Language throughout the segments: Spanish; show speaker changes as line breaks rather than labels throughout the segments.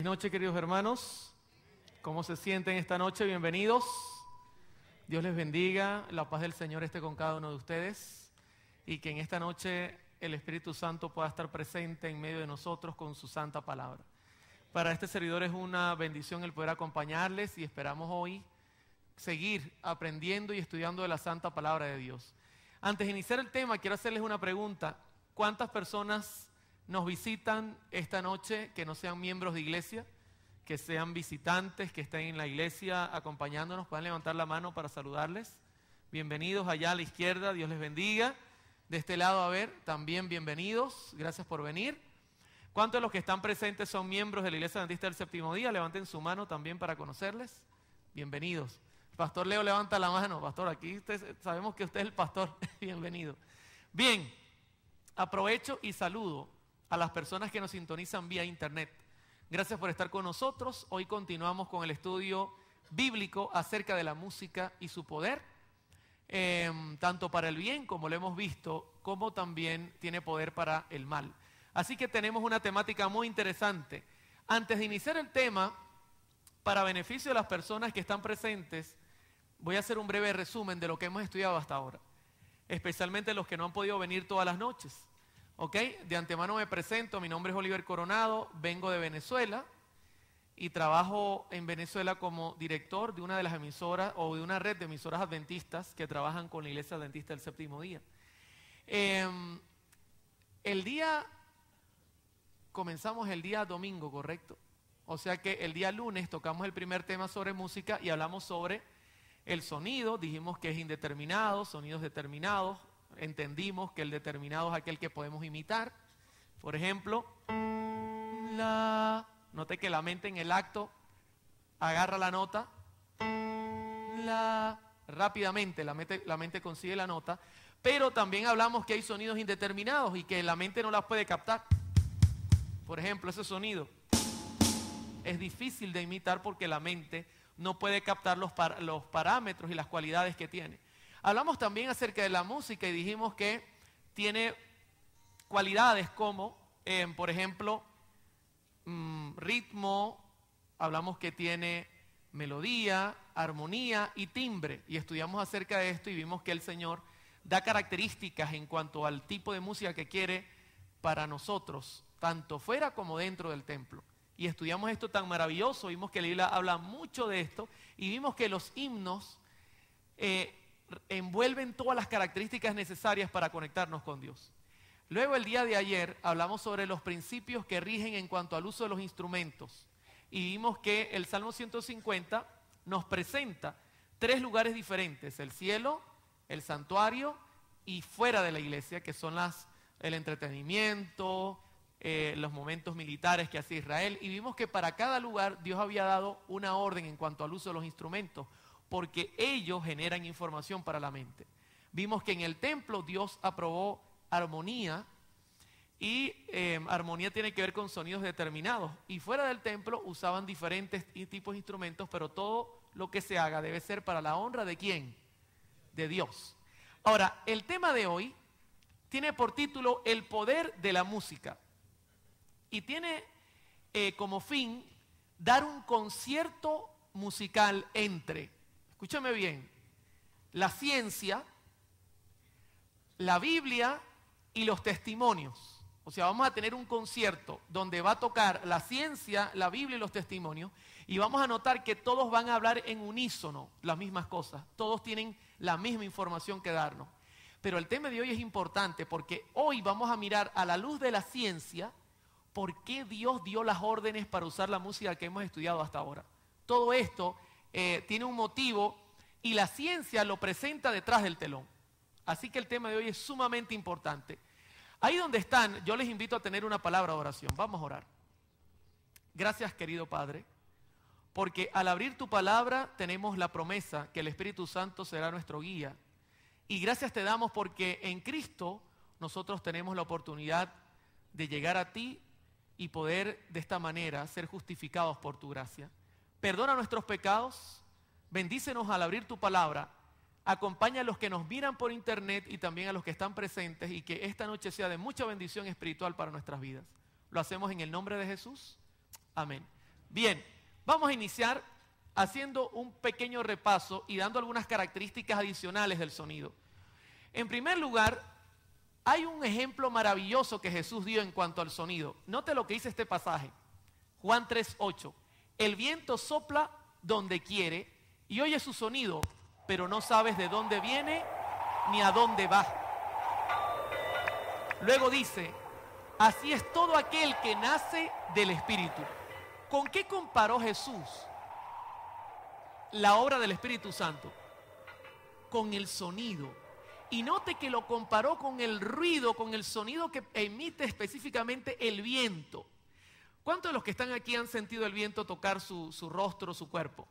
Buenas noches, queridos hermanos. ¿Cómo se sienten esta noche? Bienvenidos. Dios les bendiga. La paz del Señor esté con cada uno de ustedes. Y que en esta noche el Espíritu Santo pueda estar presente en medio de nosotros con su santa palabra. Para este servidor es una bendición el poder acompañarles y esperamos hoy seguir aprendiendo y estudiando de la santa palabra de Dios. Antes de iniciar el tema, quiero hacerles una pregunta. ¿Cuántas personas nos visitan esta noche que no sean miembros de iglesia, que sean visitantes, que estén en la iglesia acompañándonos? Pueden levantar la mano para saludarles. Bienvenidos allá a la izquierda, Dios les bendiga. De este lado, a ver, también bienvenidos, gracias por venir. ¿Cuántos de los que están presentes son miembros de la Iglesia Adventista del Séptimo Día? Levanten su mano también para conocerles. Bienvenidos. Pastor Leo levanta la mano. Pastor, aquí sabemos que usted es el pastor. Bienvenido. Bien, aprovecho y saludo a las personas que nos sintonizan vía internet. Gracias por estar con nosotros. Hoy continuamos con el estudio bíblico acerca de la música y su poder, tanto para el bien, como lo hemos visto, como también tiene poder para el mal. Así que tenemos una temática muy interesante. Antes de iniciar el tema, para beneficio de las personas que están presentes, voy a hacer un breve resumen de lo que hemos estudiado hasta ahora, especialmente los que no han podido venir todas las noches. ¿Ok? De antemano me presento, mi nombre es Oliver Coronado, vengo de Venezuela y trabajo en Venezuela como director de una de las emisoras o de una red de emisoras adventistas que trabajan con la Iglesia Adventista del Séptimo Día. Comenzamos el día domingo, ¿correcto? O sea que el día lunes tocamos el primer tema sobre música y hablamos sobre el sonido. Dijimos que es indeterminado, sonidos determinados. Entendimos que el determinado es aquel que podemos imitar. Por ejemplo, note que la mente en el acto agarra la nota, rápidamente la mente consigue la nota, pero también hablamos que hay sonidos indeterminados y que la mente no las puede captar. Por ejemplo, ese sonido es difícil de imitar porque la mente no puede captar los parámetros y las cualidades que tiene. Hablamos también acerca de la música y dijimos que tiene cualidades como, por ejemplo, ritmo. Hablamos que tiene melodía, armonía y timbre. Y estudiamos acerca de esto y vimos que el Señor da características en cuanto al tipo de música que quiere para nosotros, tanto fuera como dentro del templo. Y estudiamos esto tan maravilloso, vimos que la Biblia habla mucho de esto y vimos que los himnos envuelven todas las características necesarias para conectarnos con Dios. Luego, el día de ayer hablamos sobre los principios que rigen en cuanto al uso de los instrumentos y vimos que el Salmo 150 nos presenta tres lugares diferentes: el cielo, el santuario y fuera de la iglesia, que son el entretenimiento, los momentos militares que hacía Israel. Y vimos que para cada lugar Dios había dado una orden en cuanto al uso de los instrumentos, porque ellos generan información para la mente. Vimos que en el templo Dios aprobó armonía y armonía tiene que ver con sonidos determinados. Y fuera del templo usaban diferentes tipos de instrumentos, pero todo lo que se haga debe ser para la honra ¿de quién? De Dios. Ahora, el tema de hoy tiene por título El poder de la música y tiene como fin dar un concierto musical entre, escúchame bien, la ciencia, la Biblia y los testimonios. O sea, vamos a tener un concierto donde va a tocar la ciencia, la Biblia y los testimonios, y vamos a notar que todos van a hablar en unísono las mismas cosas. Todos tienen la misma información que darnos. Pero el tema de hoy es importante porque hoy vamos a mirar a la luz de la ciencia por qué Dios dio las órdenes para usar la música que hemos estudiado hasta ahora. Todo esto tiene un motivo y la ciencia lo presenta detrás del telón. Así que el tema de hoy es sumamente importante. Ahí donde están, yo les invito a tener una palabra de oración. Vamos a orar. Gracias, querido Padre, porque al abrir tu palabra tenemos la promesa que el Espíritu Santo será nuestro guía. Y gracias te damos porque en Cristo nosotros tenemos la oportunidad de llegar a ti y poder de esta manera ser justificados por tu gracia. Perdona nuestros pecados, bendícenos al abrir tu palabra, acompaña a los que nos miran por internet y también a los que están presentes y que esta noche sea de mucha bendición espiritual para nuestras vidas. Lo hacemos en el nombre de Jesús. Amén. Bien, vamos a iniciar haciendo un pequeño repaso y dando algunas características adicionales del sonido. En primer lugar, hay un ejemplo maravilloso que Jesús dio en cuanto al sonido. Note lo que dice este pasaje. Juan 3:8. El viento sopla donde quiere y oye su sonido, pero no sabes de dónde viene ni a dónde va. Luego dice, así es todo aquel que nace del Espíritu. ¿Con qué comparó Jesús la obra del Espíritu Santo? Con el sonido. Y note que lo comparó con el ruido, con el sonido que emite específicamente el viento. ¿Cuántos de los que están aquí han sentido el viento tocar su rostro, su cuerpo?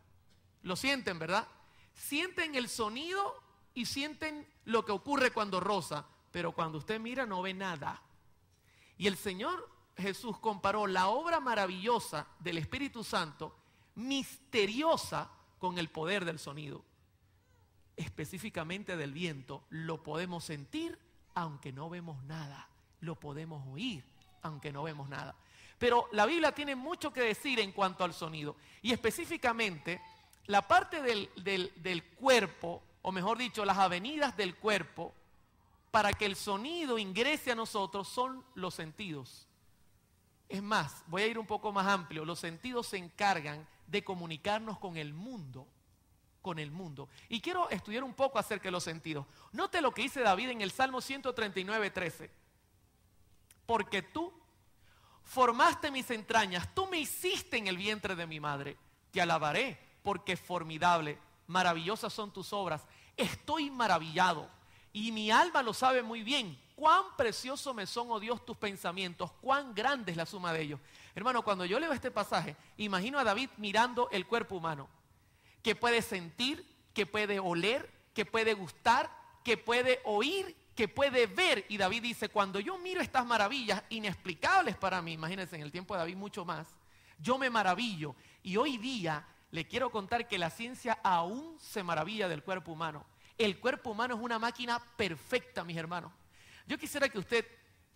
Lo sienten, ¿verdad? Sienten el sonido y sienten lo que ocurre cuando roza, pero cuando usted mira no ve nada. Y el Señor Jesús comparó la obra maravillosa del Espíritu Santo, misteriosa, con el poder del sonido. Específicamente del viento, lo podemos sentir aunque no vemos nada. Lo podemos oír aunque no vemos nada. Pero la Biblia tiene mucho que decir en cuanto al sonido. Y específicamente, la parte del cuerpo, o mejor dicho, las avenidas del cuerpo, para que el sonido ingrese a nosotros son los sentidos. Es más, voy a ir un poco más amplio. Los sentidos se encargan de comunicarnos con el mundo. Con el mundo. Y quiero estudiar un poco acerca de los sentidos. Note lo que dice David en el Salmo 139:13. Porque tú formaste mis entrañas, tú me hiciste en el vientre de mi madre. Te alabaré porque formidable, maravillosas son tus obras. Estoy maravillado y mi alma lo sabe muy bien. Cuán precioso me son, oh Dios, tus pensamientos, cuán grande es la suma de ellos. Hermano, cuando yo leo este pasaje, imagino a David mirando el cuerpo humano, que puede sentir, que puede oler, que puede gustar, que puede oír, que puede ver. Y David dice, cuando yo miro estas maravillas inexplicables para mí, imagínense en el tiempo de David mucho más, yo me maravillo. Y hoy día le quiero contar que la ciencia aún se maravilla del cuerpo humano. El cuerpo humano es una máquina perfecta, mis hermanos. Yo quisiera que usted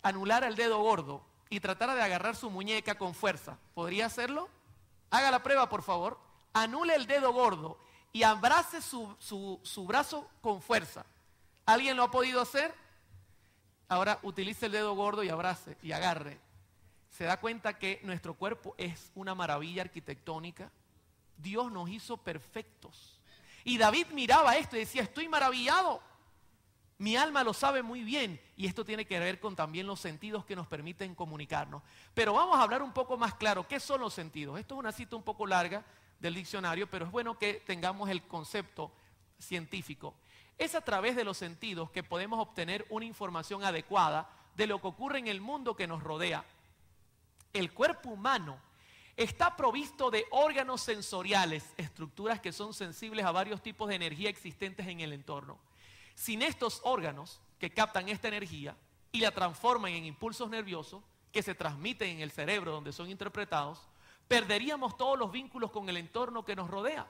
anulara el dedo gordo y tratara de agarrar su muñeca con fuerza. ¿Podría hacerlo? Haga la prueba, por favor. Anule el dedo gordo y abrace su brazo con fuerza. ¿Alguien lo ha podido hacer? Ahora utilice el dedo gordo y abrace y agarre. ¿Se da cuenta que nuestro cuerpo es una maravilla arquitectónica? Dios nos hizo perfectos. Y David miraba esto y decía, estoy maravillado. Mi alma lo sabe muy bien. Y esto tiene que ver con también los sentidos que nos permiten comunicarnos. Pero vamos a hablar un poco más claro. ¿Qué son los sentidos? Esto es una cita un poco larga del diccionario, pero es bueno que tengamos el concepto científico. Es a través de los sentidos que podemos obtener una información adecuada de lo que ocurre en el mundo que nos rodea. El cuerpo humano está provisto de órganos sensoriales, estructuras que son sensibles a varios tipos de energía existentes en el entorno. Sin estos órganos que captan esta energía y la transforman en impulsos nerviosos que se transmiten en el cerebro donde son interpretados, perderíamos todos los vínculos con el entorno que nos rodea.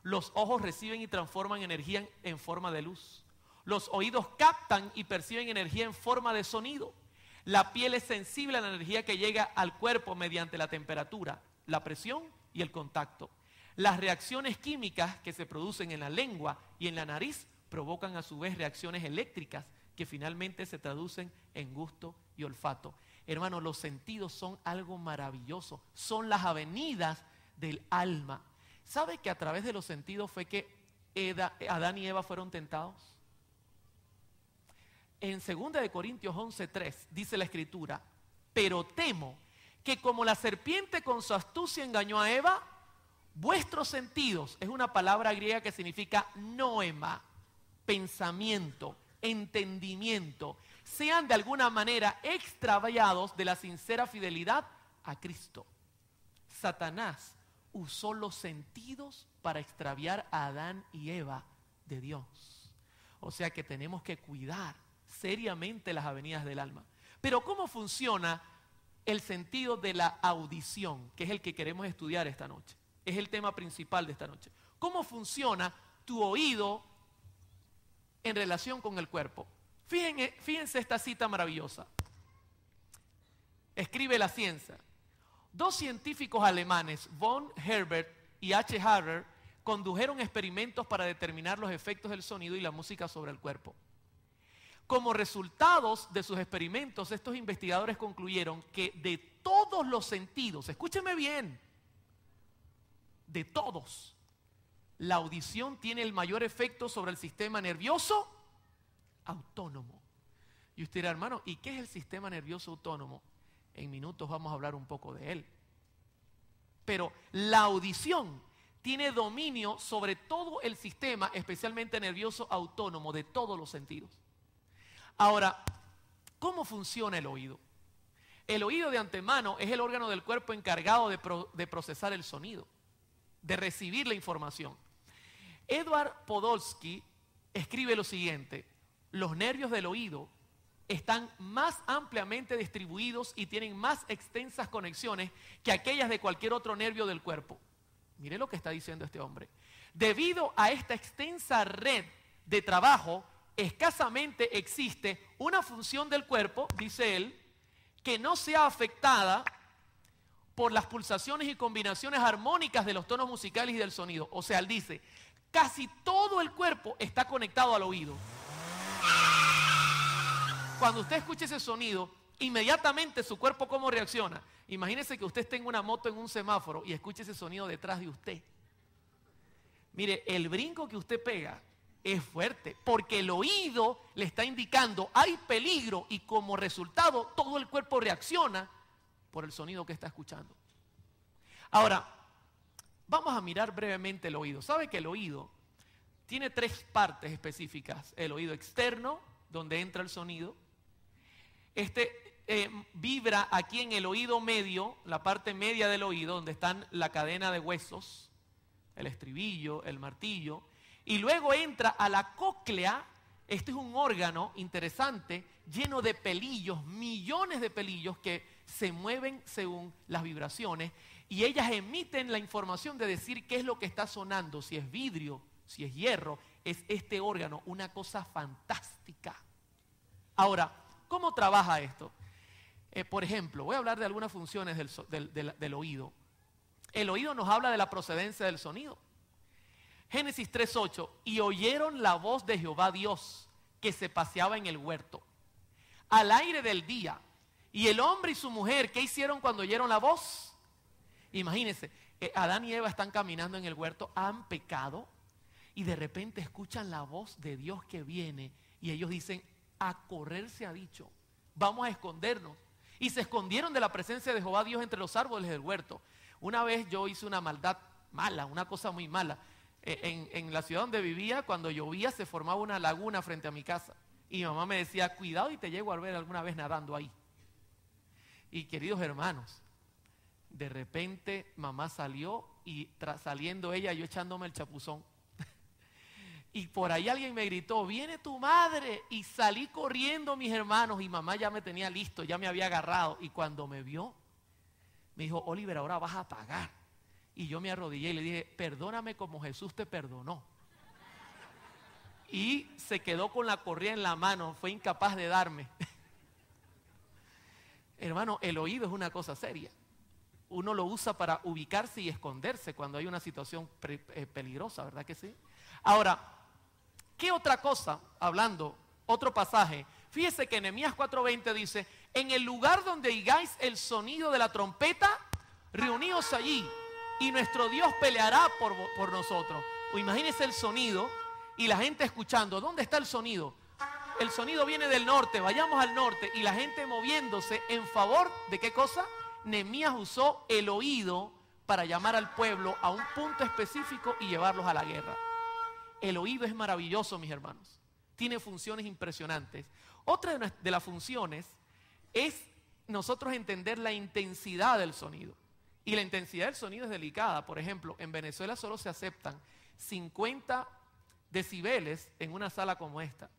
Los ojos reciben y transforman energía en forma de luz. Los oídos captan y perciben energía en forma de sonido. La piel es sensible a la energía que llega al cuerpo mediante la temperatura, la presión y el contacto. Las reacciones químicas que se producen en la lengua y en la nariz provocan a su vez reacciones eléctricas que finalmente se traducen en gusto y olfato. Hermanos, los sentidos son algo maravilloso, son las avenidas del alma. ¿Sabe que a través de los sentidos fue que Adán y Eva fueron tentados? En 2 Corintios 11:3 dice la Escritura, pero temo que como la serpiente con su astucia engañó a Eva, vuestros sentidos, es una palabra griega que significa noema, pensamiento, entendimiento, sean de alguna manera extraviados de la sincera fidelidad a Cristo. Satanás usó los sentidos para extraviar a Adán y Eva de Dios. O sea que tenemos que cuidar seriamente las avenidas del alma. Pero ¿cómo funciona el sentido de la audición, que es el que queremos estudiar esta noche? Es el tema principal de esta noche. ¿Cómo funciona tu oído en relación con el cuerpo? Fíjense esta cita maravillosa. Escribe la ciencia. Dos científicos alemanes, von Herbert y H. Harrer, condujeron experimentos para determinar los efectos del sonido y la música sobre el cuerpo. Como resultados de sus experimentos, estos investigadores concluyeron que de todos los sentidos, escúcheme bien, de todos, la audición tiene el mayor efecto sobre el sistema nervioso autónomo. Y usted dirá, hermano, ¿y qué es el sistema nervioso autónomo? En minutos vamos a hablar un poco de él. Pero la audición tiene dominio sobre todo el sistema, especialmente nervioso autónomo, de todos los sentidos. Ahora, ¿cómo funciona el oído? El oído de antemano es el órgano del cuerpo encargado de procesar el sonido, de recibir la información. Edward Podolsky escribe lo siguiente: los nervios del oído están más ampliamente distribuidos y tienen más extensas conexiones que aquellas de cualquier otro nervio del cuerpo. Mire lo que está diciendo este hombre. Debido a esta extensa red de trabajo, escasamente existe una función del cuerpo, dice él, que no sea afectada por las pulsaciones y combinaciones armónicas de los tonos musicales y del sonido. O sea, él dice, casi todo el cuerpo está conectado al oído. Cuando usted escucha ese sonido, inmediatamente su cuerpo ¿cómo reacciona? Imagínese que usted tenga una moto en un semáforo y escuche ese sonido detrás de usted. Mire, el brinco que usted pega es fuerte, porque el oído le está indicando hay peligro y como resultado todo el cuerpo reacciona por el sonido que está escuchando. Ahora, vamos a mirar brevemente el oído. ¿Sabe que el oído tiene tres partes específicas? El oído externo, donde entra el sonido. Vibra aquí en el oído medio, la parte media del oído, donde están la cadena de huesos, el estribillo, el martillo, y luego entra a la cóclea. Este es un órgano interesante, lleno de pelillos, millones de pelillos que se mueven según las vibraciones, y ellas emiten la información de decir qué es lo que está sonando, si es vidrio, si es hierro. Es este órgano una cosa fantástica. Ahora, ¿cómo trabaja esto? Por ejemplo, voy a hablar de algunas funciones del oído. El oído nos habla de la procedencia del sonido. Génesis 3:8, y oyeron la voz de Jehová Dios, que se paseaba en el huerto, al aire del día. Y el hombre y su mujer, ¿qué hicieron cuando oyeron la voz? Imagínense, Adán y Eva están caminando en el huerto, han pecado, y de repente escuchan la voz de Dios que viene, y ellos dicen, a correr se ha dicho, vamos a escondernos. Y se escondieron de la presencia de Jehová Dios entre los árboles del huerto. Una vez yo hice una maldad mala, una cosa muy mala. En la ciudad donde vivía, cuando llovía se formaba una laguna frente a mi casa. Y mi mamá me decía, cuidado y te llego a ver alguna vez nadando ahí. Y queridos hermanos, de repente mamá salió y saliendo ella, yo echándome el chapuzón. Y por ahí alguien me gritó, viene tu madre. Y salí corriendo, mis hermanos, y mamá ya me tenía listo, ya me había agarrado. Y cuando me vio, me dijo, Oliver, ahora vas a pagar. Y yo me arrodillé y le dije, perdóname como Jesús te perdonó. Y se quedó con la correa en la mano, fue incapaz de darme. Hermano, el oído es una cosa seria. Uno lo usa para ubicarse y esconderse cuando hay una situación peligrosa, ¿verdad que sí? Ahora, ¿qué otra cosa? Hablando, otro pasaje. Fíjese que Nehemías 4:20 dice, en el lugar donde oigáis el sonido de la trompeta, reuníos allí y nuestro Dios peleará por nosotros. O imagínese el sonido y la gente escuchando. ¿Dónde está el sonido? El sonido viene del norte, vayamos al norte. Y la gente moviéndose en favor de ¿qué cosa? Nehemías usó el oído para llamar al pueblo a un punto específico y llevarlos a la guerra. El oído es maravilloso, mis hermanos. Tiene funciones impresionantes. Otra de las funciones es nosotros entender la intensidad del sonido. Y la intensidad del sonido es delicada. Por ejemplo, en Venezuela solo se aceptan 50 decibeles en una sala como esta.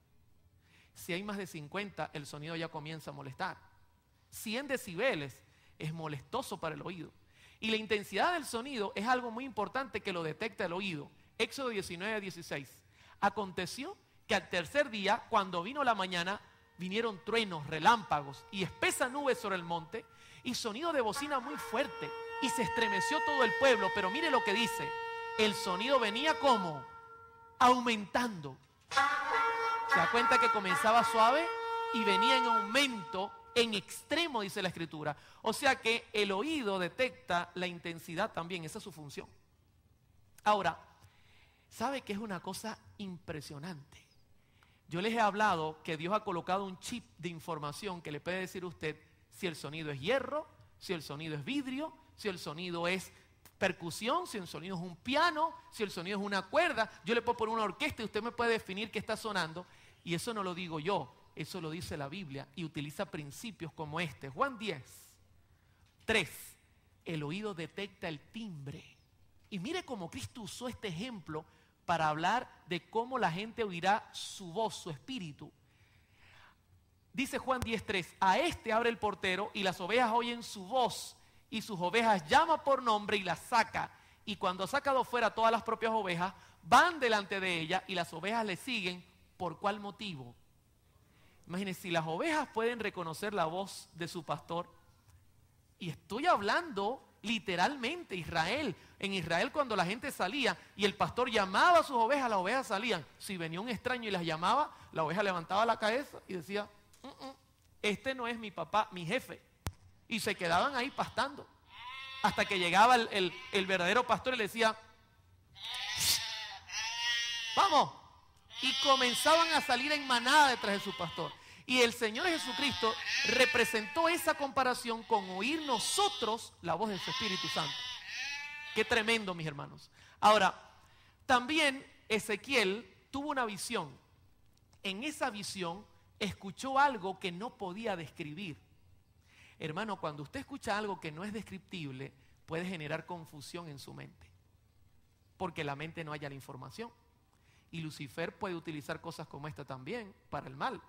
Si hay más de 50, el sonido ya comienza a molestar. 100 decibeles es molestoso para el oído. Y la intensidad del sonido es algo muy importante que lo detecta el oído. Éxodo 19:16. Aconteció que al tercer día, cuando vino la mañana, vinieron truenos, relámpagos y espesa nube sobre el monte, y sonido de bocina muy fuerte, y se estremeció todo el pueblo. Pero mire lo que dice, el sonido venía como aumentando. Se da cuenta que comenzaba suave y venía en aumento, en extremo, dice la Escritura. O sea que el oído detecta la intensidad también, esa es su función. Ahora, ¿sabe qué es una cosa impresionante? Yo les he hablado que Dios ha colocado un chip de información que le puede decir a usted si el sonido es hierro, si el sonido es vidrio, si el sonido es percusión, si el sonido es un piano, si el sonido es una cuerda. Yo le puedo poner una orquesta y usted me puede definir qué está sonando. Y eso no lo digo yo, eso lo dice la Biblia y utiliza principios como este. Juan 10, 3. El oído detecta el timbre. Y mire cómo Cristo usó este ejemplo para hablar de cómo la gente oirá su voz, su espíritu. Dice Juan 10:3, a este abre el portero y las ovejas oyen su voz y sus ovejas llama por nombre y las saca. Y cuando ha sacado fuera todas las propias ovejas, van delante de ella y las ovejas le siguen. ¿Por cuál motivo? Imagínense, si las ovejas pueden reconocer la voz de su pastor, y estoy hablando literalmente Israel. En Israel cuando la gente salía y el pastor llamaba a sus ovejas, las ovejas salían. Si venía un extraño y las llamaba, la oveja levantaba la cabeza y decía, este no es mi papá, mi jefe. Y se quedaban ahí pastando. Hasta que llegaba el verdadero pastor y le decía, vamos. Y comenzaban a salir en manada detrás de su pastor. Y el Señor Jesucristo representó esa comparación con oír nosotros la voz de su Espíritu Santo. Qué tremendo, mis hermanos. Ahora, también Ezequiel tuvo una visión. En esa visión escuchó algo que no podía describir. Hermano, cuando usted escucha algo que no es descriptible, puede generar confusión en su mente. Porque la mente no halla la información. Y Lucifer puede utilizar cosas como esta también para el mal.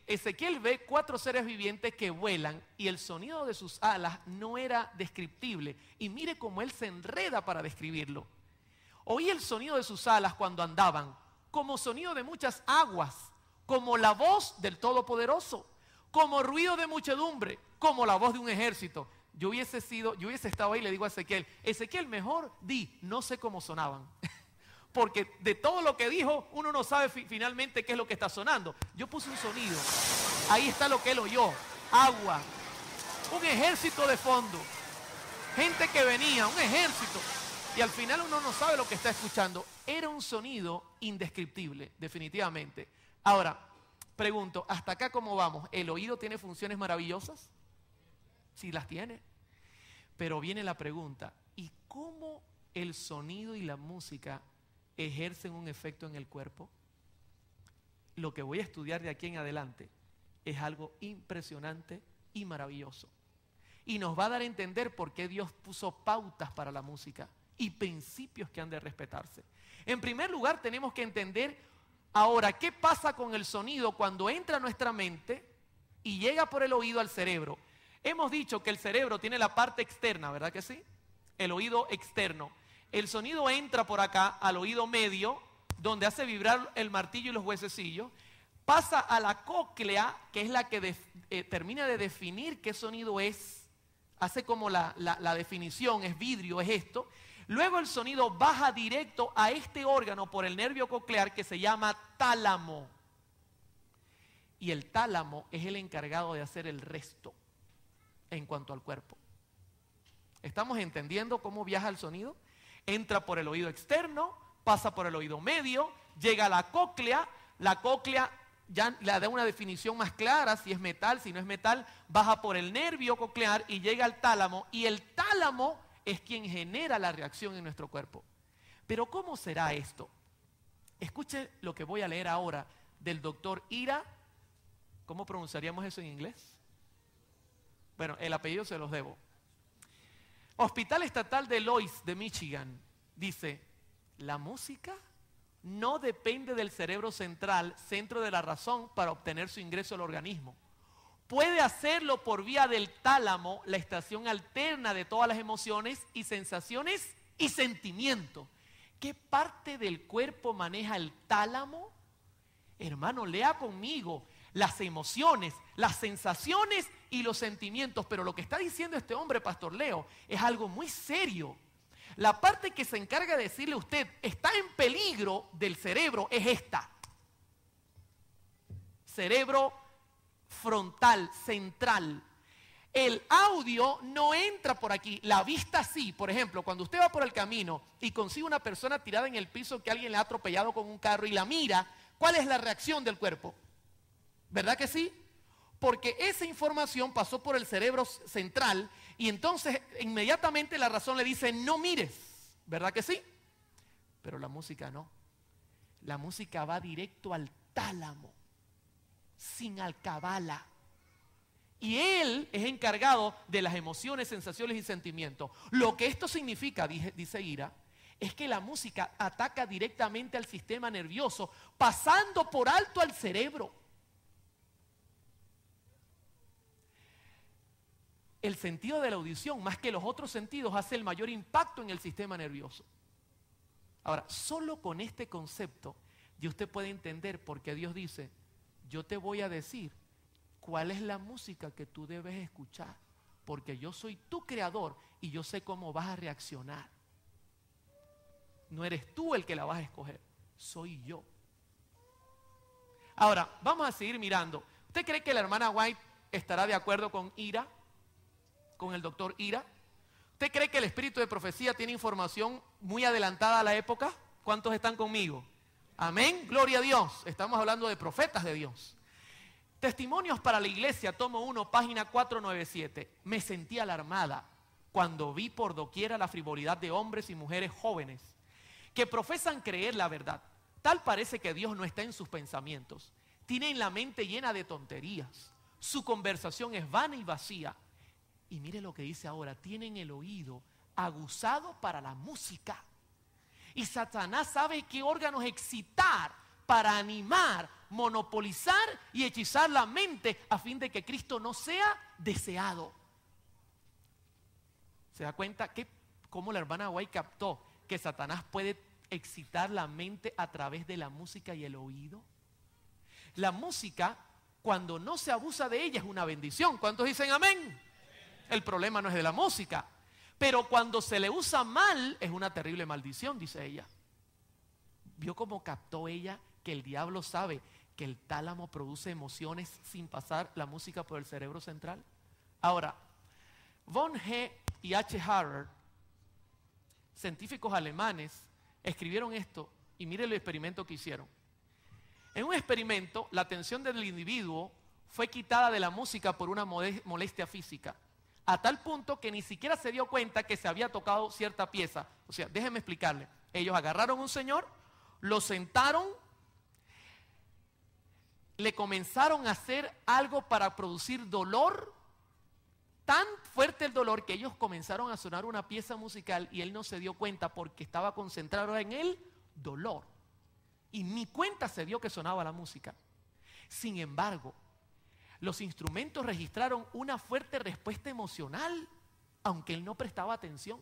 Ezequiel ve 4 seres vivientes que vuelan y el sonido de sus alas no era descriptible. Y mire cómo él se enreda para describirlo. Oí el sonido de sus alas cuando andaban, como sonido de muchas aguas, como la voz del Todopoderoso, como ruido de muchedumbre, como la voz de un ejército. Yo hubiese estado ahí y le digo a Ezequiel, Ezequiel, mejor di, no sé cómo sonaban. Porque de todo lo que dijo, uno no sabe finalmente qué es lo que está sonando. Yo puse un sonido, ahí está lo que él oyó, agua, un ejército de fondo, gente que venía, un ejército. Y al final uno no sabe lo que está escuchando. Era un sonido indescriptible, definitivamente. Ahora, pregunto, ¿hasta acá cómo vamos? ¿El oído tiene funciones maravillosas? Sí las tiene. Pero viene la pregunta, ¿y cómo el sonido y la música ejercen un efecto en el cuerpo? Lo que voy a estudiar de aquí en adelante es algo impresionante y maravilloso. Y nos va a dar a entender por qué Dios puso pautas para la música y principios que han de respetarse. En primer lugar, tenemos que entender ahora qué pasa con el sonido cuando entra a nuestra mente y llega por el oído al cerebro. Hemos dicho que el cerebro tiene la parte externa, ¿verdad que sí? El oído externo. El sonido entra por acá al oído medio, donde hace vibrar el martillo y los huesecillos, pasa a la cóclea, que es la que termina de definir qué sonido es, hace como la definición, es vidrio, es esto. Luego el sonido baja directo a este órgano por el nervio coclear que se llama tálamo. Y el tálamo es el encargado de hacer el resto en cuanto al cuerpo. ¿Estamos entendiendo cómo viaja el sonido? Entra por el oído externo, pasa por el oído medio, llega a la cóclea ya le da una definición más clara, si es metal, si no es metal, baja por el nervio coclear y llega al tálamo, y el tálamo es quien genera la reacción en nuestro cuerpo. Pero ¿cómo será esto? Escuche lo que voy a leer ahora del doctor Ira. ¿Cómo pronunciaríamos eso en inglés? Bueno, el apellido se los debo. Hospital Estatal de Lois de Michigan dice, la música no depende del cerebro central, centro de la razón, para obtener su ingreso al organismo. Puede hacerlo por vía del tálamo, la estación alterna de todas las emociones y sensaciones y sentimientos. ¿Qué parte del cuerpo maneja el tálamo? Hermano, lea conmigo. las emociones, las sensaciones y los sentimientos. Pero lo que está diciendo este hombre, Pastor Leo, es algo muy serio. La parte que se encarga de decirle a usted, está en peligro del cerebro, es esta. Cerebro frontal, central. El audio no entra por aquí, la vista sí. Por ejemplo, cuando usted va por el camino y consigue una persona tirada en el piso que alguien le ha atropellado con un carro y la mira, ¿cuál es la reacción del cuerpo? ¿Verdad que sí? Porque esa información pasó por el cerebro central y entonces inmediatamente la razón le dice no mires, ¿verdad que sí? Pero la música no. La música va directo al tálamo, sin alcabala. Y él es encargado de las emociones, sensaciones y sentimientos. Lo que esto significa, dice Ira, es que la música ataca directamente al sistema nervioso, pasando por alto al cerebro. El sentido de la audición, más que los otros sentidos, hace el mayor impacto en el sistema nervioso. Ahora, solo con este concepto, ya usted puede entender por qué Dios dice, yo te voy a decir cuál es la música que tú debes escuchar, porque yo soy tu creador y yo sé cómo vas a reaccionar. No eres tú el que la vas a escoger, soy yo. Ahora, vamos a seguir mirando. ¿Usted cree que la hermana White estará de acuerdo con Ira? ¿Con el doctor Ira? ¿Usted cree que el espíritu de profecía tiene información muy adelantada a la época? ¿Cuántos están conmigo? Amén, gloria a Dios. Estamos hablando de profetas de Dios. Testimonios para la iglesia, tomo 1, página 497. Me sentí alarmada cuando vi por doquiera la frivolidad de hombres y mujeres jóvenes que profesan creer la verdad. Tal parece que Dios no está en sus pensamientos. Tienen la mente llena de tonterías. Su conversación es vana y vacía. Y mire lo que dice ahora, tienen el oído aguzado para la música. Y Satanás sabe qué órganos excitar para animar, monopolizar y hechizar la mente a fin de que Cristo no sea deseado. ¿Se da cuenta cómo la hermana White captó que Satanás puede excitar la mente a través de la música y el oído? La música, cuando no se abusa de ella, es una bendición. ¿Cuántos dicen amén? El problema no es de la música, pero cuando se le usa mal, es una terrible maldición, dice ella. ¿Vio cómo captó ella que el diablo sabe que el tálamo produce emociones sin pasar la música por el cerebro central? Ahora, von G. y H. Harrer, científicos alemanes, escribieron esto y mire el experimento que hicieron. En un experimento, la atención del individuo fue quitada de la música por una molestia física, a tal punto que ni siquiera se dio cuenta que se había tocado cierta pieza. O sea, déjenme explicarle. Ellos agarraron a un señor, lo sentaron, le comenzaron a hacer algo para producir dolor, tan fuerte el dolor que ellos comenzaron a sonar una pieza musical y él no se dio cuenta porque estaba concentrado en el dolor. Y ni cuenta se dio que sonaba la música. Sin embargo, los instrumentos registraron una fuerte respuesta emocional, aunque él no prestaba atención.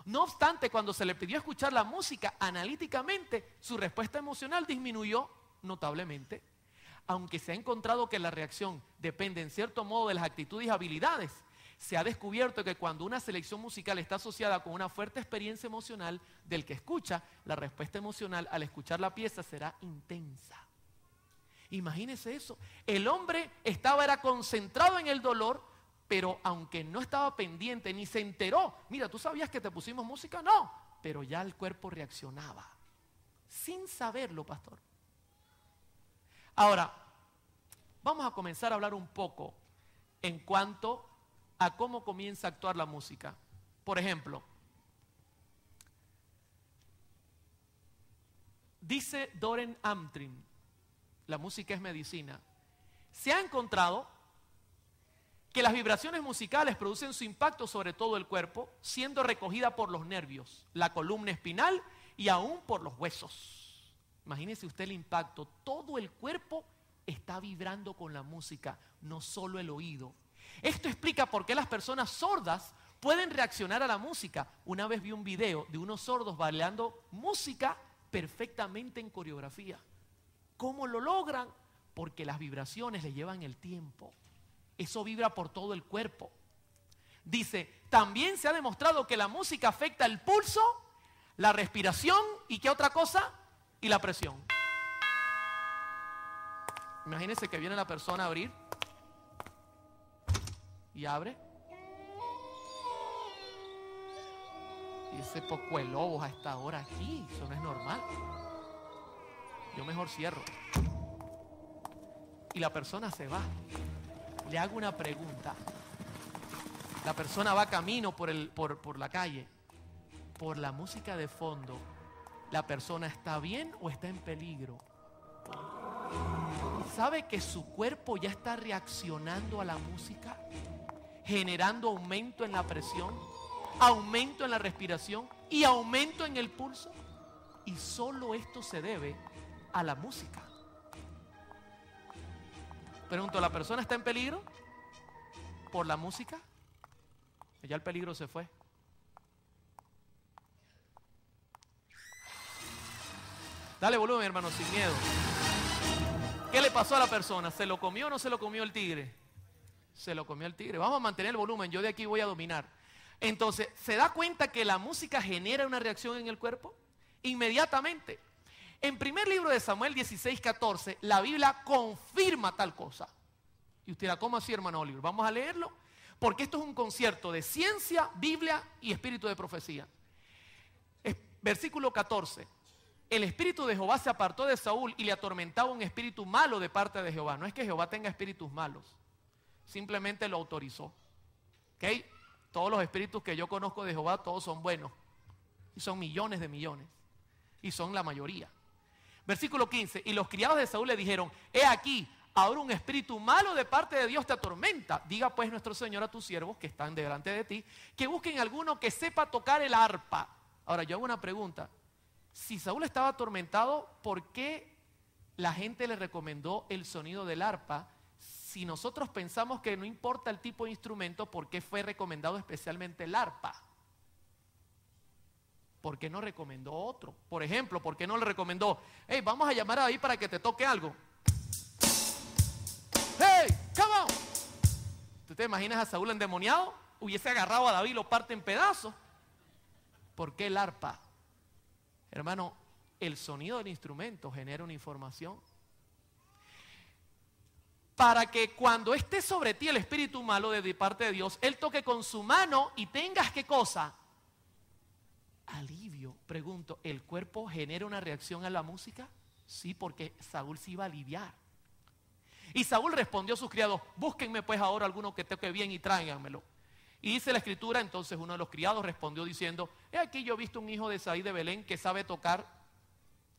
No obstante, cuando se le pidió escuchar la música analíticamente, su respuesta emocional disminuyó notablemente. Aunque se ha encontrado que la reacción depende en cierto modo de las actitudes y habilidades, se ha descubierto que cuando una selección musical está asociada con una fuerte experiencia emocional del que escucha, la respuesta emocional al escuchar la pieza será intensa. Imagínese eso. El hombre era concentrado en el dolor, pero aunque no estaba pendiente ni se enteró, mira, ¿tú sabías que te pusimos música? No, pero ya el cuerpo reaccionaba, sin saberlo, pastor. Ahora, vamos a comenzar a hablar un poco en cuanto a cómo comienza a actuar la música. Por ejemplo, dice Doren Amtrin, la música es medicina. Se ha encontrado que las vibraciones musicales producen su impacto sobre todo el cuerpo, siendo recogida por los nervios, la columna espinal y aún por los huesos. Imagínese usted el impacto, todo el cuerpo está vibrando con la música, no solo el oído. Esto explica por qué las personas sordas pueden reaccionar a la música. Una vez vi un video de unos sordos bailando música perfectamente en coreografía. ¿Cómo lo logran? Porque las vibraciones le llevan el tiempo. Eso vibra por todo el cuerpo. Dice, también se ha demostrado que la música afecta el pulso, la respiración y ¿qué otra cosa? Y la presión. Imagínense que viene la persona a abrir y abre. Y ese poco de lobos a esta hora aquí, eso no es normal. Yo mejor cierro. Y la persona se va. Le hago una pregunta. La persona va camino por la calle. Por la música de fondo, ¿la persona está bien o está en peligro? ¿Sabe que su cuerpo ya está reaccionando a la música? Generando aumento en la presión, aumento en la respiración y aumento en el pulso. Y solo esto se debe a la música. Pregunto, ¿la persona está en peligro por la música? Ya el peligro se fue. Dale volumen, hermano, sin miedo. ¿Qué le pasó a la persona? ¿Se lo comió o no se lo comió el tigre? Se lo comió el tigre. Vamos a mantener el volumen, yo de aquí voy a dominar. Entonces, ¿se da cuenta que la música genera una reacción en el cuerpo? Inmediatamente. En primer libro de Samuel 16:14, la Biblia confirma tal cosa. Y usted dirá, ¿cómo así, hermano Oliver? Vamos a leerlo, porque esto es un concierto de ciencia, Biblia y espíritu de profecía. Versículo 14. El espíritu de Jehová se apartó de Saúl y le atormentaba un espíritu malo de parte de Jehová. No es que Jehová tenga espíritus malos, simplemente lo autorizó. ¿Ok? Todos los espíritus que yo conozco de Jehová, todos son buenos. Y son millones de millones. Y son la mayoría. Versículo 15. Y los criados de Saúl le dijeron, he aquí, ahora un espíritu malo de parte de Dios te atormenta. Diga pues nuestro Señor a tus siervos que están delante de ti, que busquen alguno que sepa tocar el arpa. Ahora yo hago una pregunta. Si Saúl estaba atormentado, ¿por qué la gente le recomendó el sonido del arpa? Si nosotros pensamos que no importa el tipo de instrumento, ¿por qué fue recomendado especialmente el arpa? ¿Por qué no recomendó otro? Por ejemplo, ¿por qué no le recomendó, hey, vamos a llamar a David para que te toque algo? Hey, come on. ¿Tú te imaginas a Saúl endemoniado? Hubiese agarrado a David y lo parte en pedazos. ¿Por qué el arpa? Hermano, el sonido del instrumento genera una información. Para que cuando esté sobre ti el espíritu malo de parte de Dios, Él toque con su mano y tengas, ¿qué cosa? Alivio. Pregunto, ¿el cuerpo genera una reacción a la música? Sí, porque Saúl se iba a aliviar. Y Saúl respondió a sus criados, búsquenme pues ahora alguno que toque bien y tráiganmelo. Y dice la escritura, entonces uno de los criados respondió diciendo, he aquí yo he visto un hijo de Isaí de Belén que sabe tocar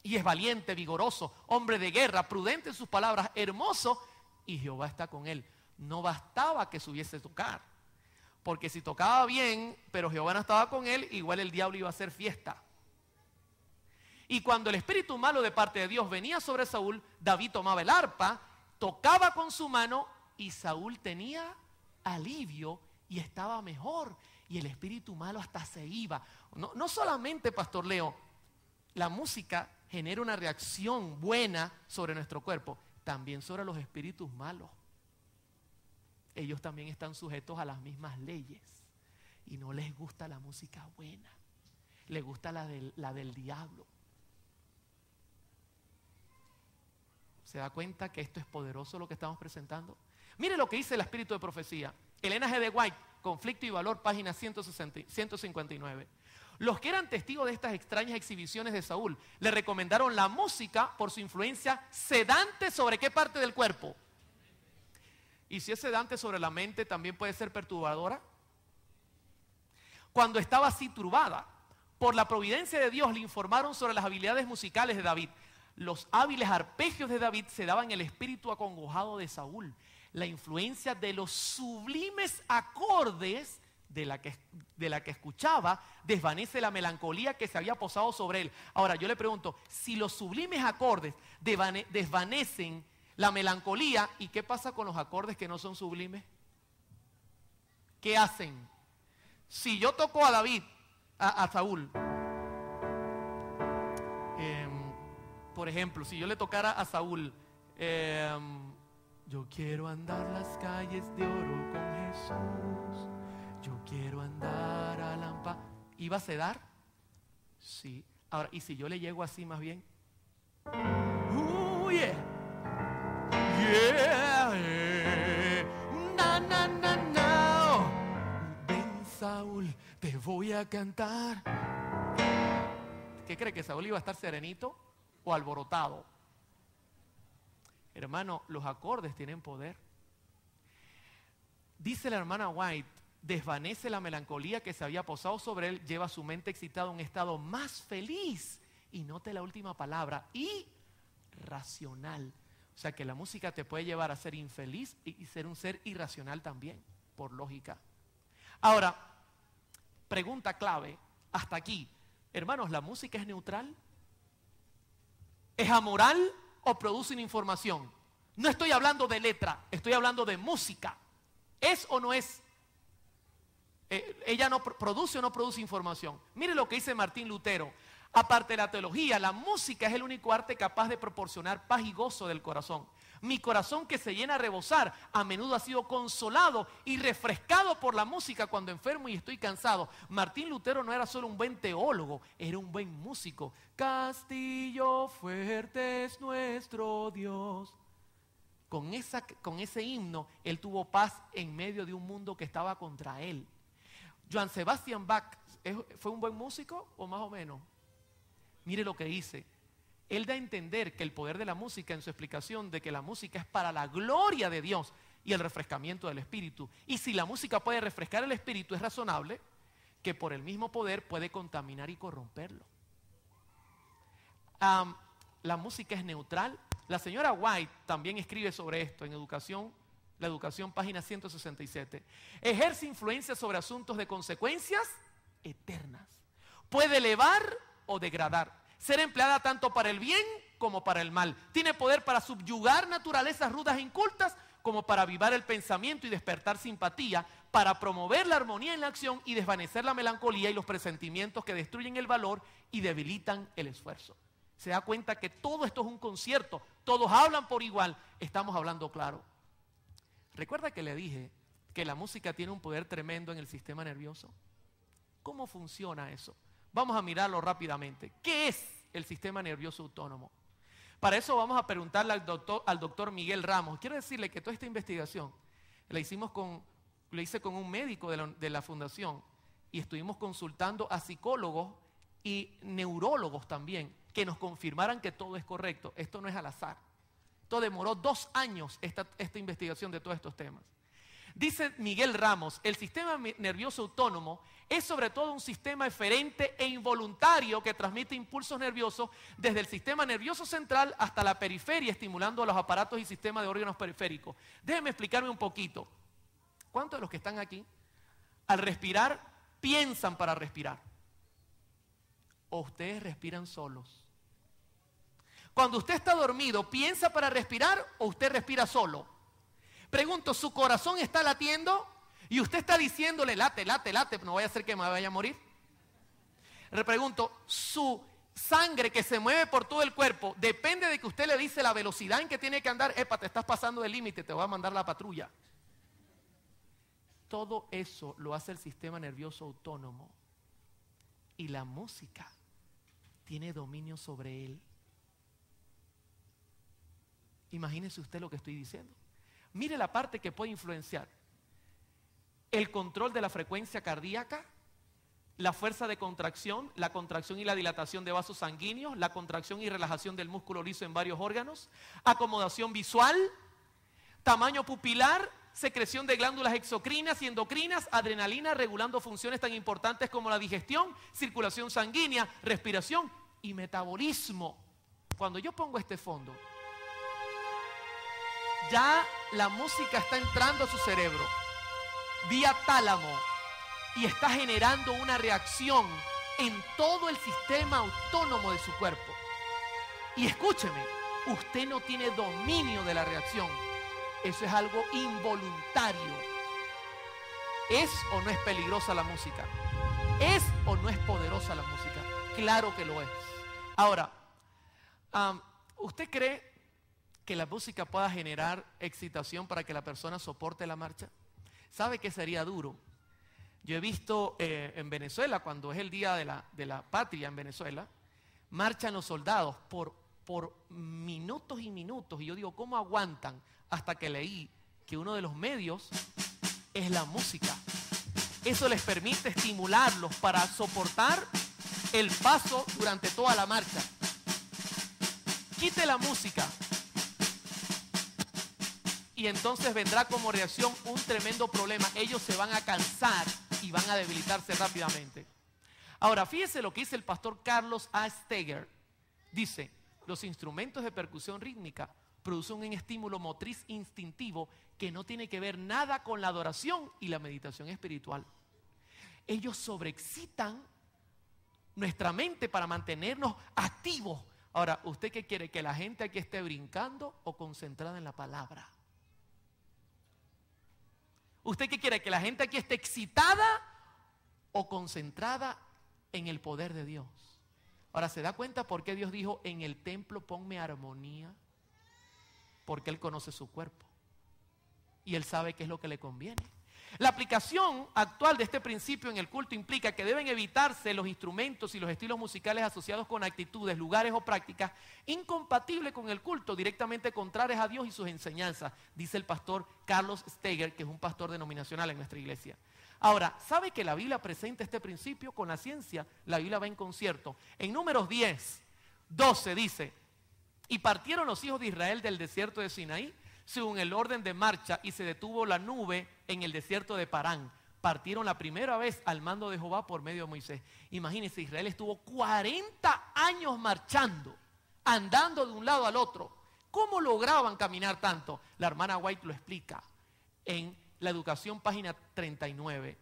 y es valiente, vigoroso, hombre de guerra, prudente en sus palabras, hermoso, y Jehová está con él. No bastaba que supiese tocar, porque si tocaba bien, pero Jehová no estaba con él, igual el diablo iba a hacer fiesta. Y cuando el espíritu malo de parte de Dios venía sobre Saúl, David tomaba el arpa, tocaba con su mano y Saúl tenía alivio y estaba mejor, y el espíritu malo hasta se iba. No solamente, Pastor Leo, la música genera una reacción buena sobre nuestro cuerpo, también sobre los espíritus malos. Ellos también están sujetos a las mismas leyes y no les gusta la música buena, les gusta la del diablo. ¿Se da cuenta que esto es poderoso lo que estamos presentando? Mire lo que dice el espíritu de profecía. Elena G. de White, Conflicto y Valor, página 159. Los que eran testigos de estas extrañas exhibiciones de Saúl le recomendaron la música por su influencia sedante sobre qué parte del cuerpo. Y si es sedante sobre la mente, también puede ser perturbadora. Cuando estaba así turbada, por la providencia de Dios le informaron sobre las habilidades musicales de David. Los hábiles arpegios de David se daban el espíritu acongojado de Saúl. La influencia de los sublimes acordes de la que escuchaba desvanece la melancolía que se había posado sobre él. Ahora yo le pregunto, si los sublimes acordes desvanecen la melancolía, ¿y qué pasa con los acordes que no son sublimes? ¿Qué hacen? Si yo toco a David, a Saúl, por ejemplo, si yo le tocara a Saúl Yo quiero andar las calles de oro con Jesús. Yo quiero andar a Lampa. ¿Iba a sedar? Sí. Ahora, ¿y si yo le llego así más bien? Yeah. Yeah. Na, na, na, na. Ven, Saúl, te voy a cantar. ¿Qué cree? ¿Que Saúl iba a estar serenito o alborotado? Hermano, los acordes tienen poder. Dice la hermana White, desvanece la melancolía que se había posado sobre él, lleva su mente excitada a un estado más feliz. Y note la última palabra, irracional. O sea que la música te puede llevar a ser infeliz y ser un ser irracional también, por lógica. Ahora, pregunta clave, hasta aquí. Hermanos, ¿la música es neutral? ¿Es amoral o produce una información? No estoy hablando de letra, estoy hablando de música. ¿Es o no es? Ella no produce o no produce información. Mire lo que dice Martín Lutero. Aparte de la teología, la música es el único arte capaz de proporcionar paz y gozo del corazón. Mi corazón, que se llena a rebosar, a menudo ha sido consolado y refrescado por la música cuando enfermo y estoy cansado. Martín Lutero no era solo un buen teólogo, era un buen músico. Castillo fuerte es nuestro Dios. Con ese himno, él tuvo paz en medio de un mundo que estaba contra él. Johann Sebastian Bach, ¿fue un buen músico o más o menos? Mire lo que dice. Él da a entender que el poder de la música, en su explicación de que la música es para la gloria de Dios y el refrescamiento del espíritu. Y si la música puede refrescar el espíritu, es razonable que por el mismo poder puede contaminar y corromperlo. La música es neutral. La señora White también escribe sobre esto en Educación, la Educación, página 167. Ejerce influencia sobre asuntos de consecuencias eternas. Puede elevar o degradar. Ser empleada tanto para el bien como para el mal. Tiene poder para subyugar naturalezas rudas e incultas como para avivar el pensamiento y despertar simpatía, para promover la armonía en la acción y desvanecer la melancolía y los presentimientos que destruyen el valor y debilitan el esfuerzo. Se da cuenta que todo esto es un concierto, todos hablan por igual, estamos hablando claro. ¿Recuerda que le dije que la música tiene un poder tremendo en el sistema nervioso? ¿Cómo funciona eso? Vamos a mirarlo rápidamente. ¿Qué es el sistema nervioso autónomo? Para eso vamos a preguntarle al doctor Miguel Ramos. Quiero decirle que toda esta investigación la hice con un médico de la fundación y estuvimos consultando a psicólogos y neurólogos también que nos confirmaran que todo es correcto. Esto no es al azar. Esto demoró 2 años esta investigación de todos estos temas. Dice Miguel Ramos, el sistema nervioso autónomo es sobre todo un sistema eferente e involuntario que transmite impulsos nerviosos desde el sistema nervioso central hasta la periferia, estimulando los aparatos y sistemas de órganos periféricos. Déjenme explicarme un poquito. ¿Cuántos de los que están aquí, al respirar, piensan para respirar? ¿O ustedes respiran solos? Cuando usted está dormido, ¿piensa para respirar o usted respira solo? Pregunto, ¿su corazón está latiendo? Y usted está diciéndole, late, late, late, no vaya a ser que me vaya a morir. Le pregunto, ¿su sangre que se mueve por todo el cuerpo depende de que usted le dice la velocidad en que tiene que andar? Epa, te estás pasando del límite, te voy a mandar la patrulla. Todo eso lo hace el sistema nervioso autónomo. Y la música tiene dominio sobre él. Imagínese usted lo que estoy diciendo. Mire la parte que puede influenciar. El control de la frecuencia cardíaca, la fuerza de contracción, la contracción y la dilatación de vasos sanguíneos, la contracción y relajación del músculo liso en varios órganos, acomodación visual, tamaño pupilar, secreción de glándulas exocrinas y endocrinas, adrenalina regulando funciones tan importantes como la digestión, circulación sanguínea, respiración y metabolismo. Cuando yo pongo este fondo, ya la música está entrando a su cerebro vía tálamo y está generando una reacción en todo el sistema autónomo de su cuerpo. Y escúcheme, usted no tiene dominio de la reacción. Eso es algo involuntario. ¿Es o no es peligrosa la música? ¿Es o no es poderosa la música? Claro que lo es. Ahora, ¿usted cree que la música pueda generar excitación para que la persona soporte la marcha? ¿Sabe que sería duro? Yo he visto en Venezuela, cuando es el día de la patria en Venezuela, marchan los soldados por minutos y minutos. Y yo digo, ¿cómo aguantan? Hasta que leí que uno de los medios es la música. Eso les permite estimularlos para soportar el paso durante toda la marcha. Quite la música y entonces vendrá como reacción un tremendo problema. Ellos se van a cansar y van a debilitarse rápidamente. Ahora, fíjese lo que dice el pastor Carlos A. Steger. Dice, los instrumentos de percusión rítmica producen un estímulo motriz instintivo que no tiene que ver nada con la adoración y la meditación espiritual. Ellos sobreexcitan nuestra mente para mantenernos activos. Ahora, ¿usted qué quiere? ¿Que la gente aquí esté brincando o concentrada en la palabra? ¿Usted qué quiere? ¿Que la gente aquí esté excitada o concentrada en el poder de Dios? Ahora, ¿se da cuenta por qué Dios dijo, en el templo ponme armonía? Porque Él conoce su cuerpo y Él sabe qué es lo que le conviene. La aplicación actual de este principio en el culto implica que deben evitarse los instrumentos y los estilos musicales asociados con actitudes, lugares o prácticas incompatibles con el culto, directamente contrarias a Dios y sus enseñanzas, dice el pastor Carlos Steger, que es un pastor denominacional en nuestra iglesia. Ahora, ¿sabe que la Biblia presenta este principio con la ciencia? La Biblia va en concierto. En Números 10, 12 dice, y partieron los hijos de Israel del desierto de Sinaí, según el orden de marcha, y se detuvo la nube en el desierto de Parán. Partieron la primera vez al mando de Jehová por medio de Moisés. Imagínense, Israel estuvo 40 años marchando, andando de un lado al otro. ¿Cómo lograban caminar tanto? La hermana White lo explica en La Educación, página 39.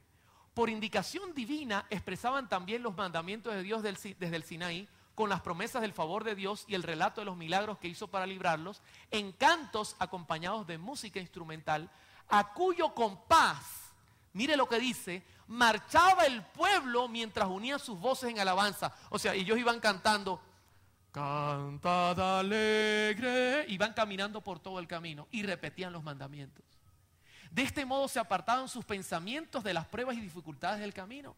Por indicación divina expresaban también los mandamientos de Dios desde el Sinaí, con las promesas del favor de Dios y el relato de los milagros que hizo para librarlos, en cantos acompañados de música instrumental, a cuyo compás, mire lo que dice, marchaba el pueblo mientras unía sus voces en alabanza. O sea, ellos iban cantando, cantad alegre, iban caminando por todo el camino y repetían los mandamientos. De este modo se apartaban sus pensamientos de las pruebas y dificultades del camino.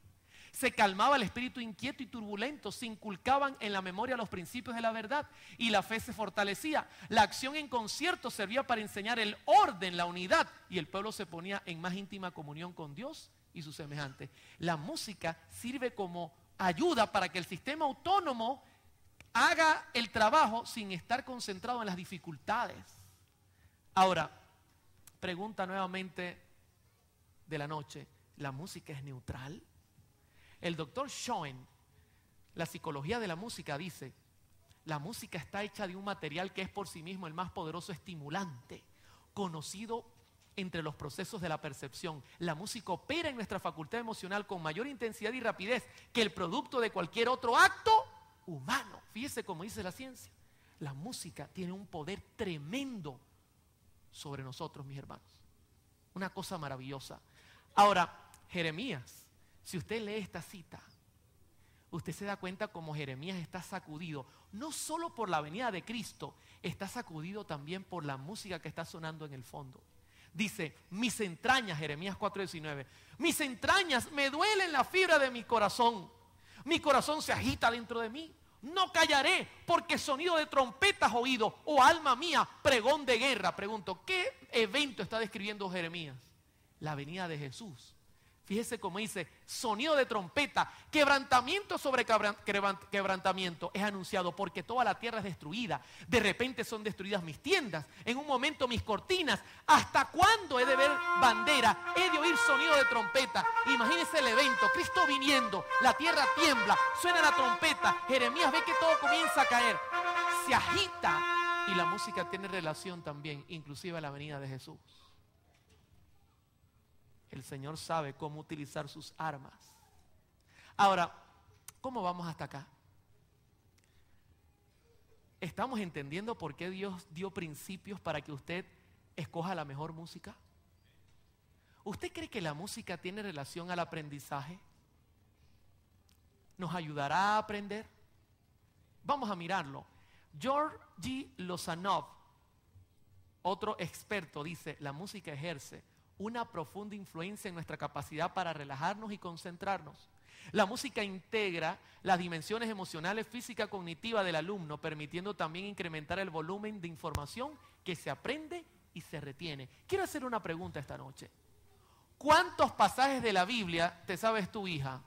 Se calmaba el espíritu inquieto y turbulento, se inculcaban en la memoria los principios de la verdad y la fe se fortalecía. La acción en concierto servía para enseñar el orden, la unidad, y el pueblo se ponía en más íntima comunión con Dios y sus semejantes. La música sirve como ayuda para que el sistema autónomo haga el trabajo sin estar concentrado en las dificultades. Ahora, pregunta nuevamente de la noche, ¿la música es neutral? El doctor Schoen, la psicología de la música, dice, la música está hecha de un material que es por sí mismo el más poderoso estimulante, conocido entre los procesos de la percepción. La música opera en nuestra facultad emocional con mayor intensidad y rapidez que el producto de cualquier otro acto humano. Fíjese cómo dice la ciencia. La música tiene un poder tremendo sobre nosotros, mis hermanos. Una cosa maravillosa. Ahora, Jeremías, si usted lee esta cita, usted se da cuenta cómo Jeremías está sacudido, no solo por la venida de Cristo, está sacudido también por la música que está sonando en el fondo. Dice, mis entrañas, Jeremías 4:19, mis entrañas me duelen la fibra de mi corazón se agita dentro de mí. No callaré, porque sonido de trompetas oído, oh alma mía, pregón de guerra. Pregunto, ¿qué evento está describiendo Jeremías? La venida de Jesús. Fíjese cómo dice, sonido de trompeta, quebrantamiento sobre quebrantamiento es anunciado, porque toda la tierra es destruida. De repente son destruidas mis tiendas, en un momento mis cortinas. ¿Hasta cuándo he de ver bandera? He de oír sonido de trompeta. Imagínese el evento, Cristo viniendo, la tierra tiembla, suena la trompeta, Jeremías ve que todo comienza a caer, se agita, y la música tiene relación también, inclusive a la venida de Jesús. El Señor sabe cómo utilizar sus armas. Ahora, ¿cómo vamos hasta acá? ¿Estamos entendiendo por qué Dios dio principios para que usted escoja la mejor música? ¿Usted cree que la música tiene relación al aprendizaje? ¿Nos ayudará a aprender? Vamos a mirarlo. Georgi Lozanov, otro experto dice, la música ejerce una profunda influencia en nuestra capacidad para relajarnos y concentrarnos. La música integra las dimensiones emocionales, física, cognitiva del alumno, permitiendo también incrementar el volumen de información que se aprende y se retiene. Quiero hacer una pregunta esta noche. ¿Cuántos pasajes de la Biblia te sabes tu hija?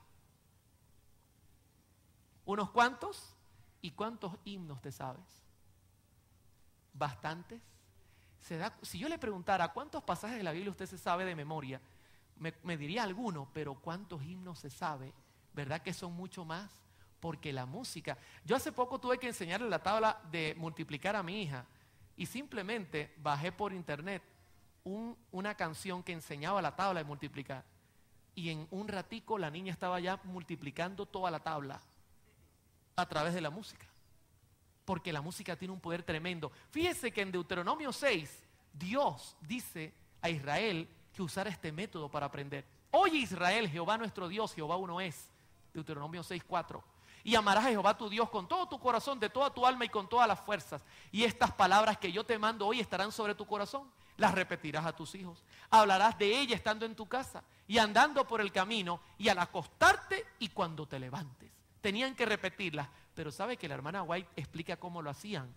¿Unos cuantos? ¿Y cuántos himnos te sabes? ¿Bastantes? Si yo le preguntara cuántos pasajes de la Biblia usted se sabe de memoria, me diría alguno, pero cuántos himnos se sabe, ¿verdad que son mucho más? Porque la música, yo hace poco tuve que enseñarle la tabla de multiplicar a mi hija y simplemente bajé por internet una canción que enseñaba la tabla de multiplicar y en un ratico la niña estaba ya multiplicando toda la tabla a través de la música. Porque la música tiene un poder tremendo. Fíjese que en Deuteronomio 6, Dios dice a Israel que usara este método para aprender. Oye Israel, Jehová nuestro Dios, Jehová uno es. Deuteronomio 6:4. Y amarás a Jehová tu Dios con todo tu corazón, de toda tu alma y con todas las fuerzas. Y estas palabras que yo te mando hoy estarán sobre tu corazón. Las repetirás a tus hijos. Hablarás de ella estando en tu casa y andando por el camino y al acostarte y cuando te levantes. Tenían que repetirlas. Pero sabe que la hermana White explica cómo lo hacían.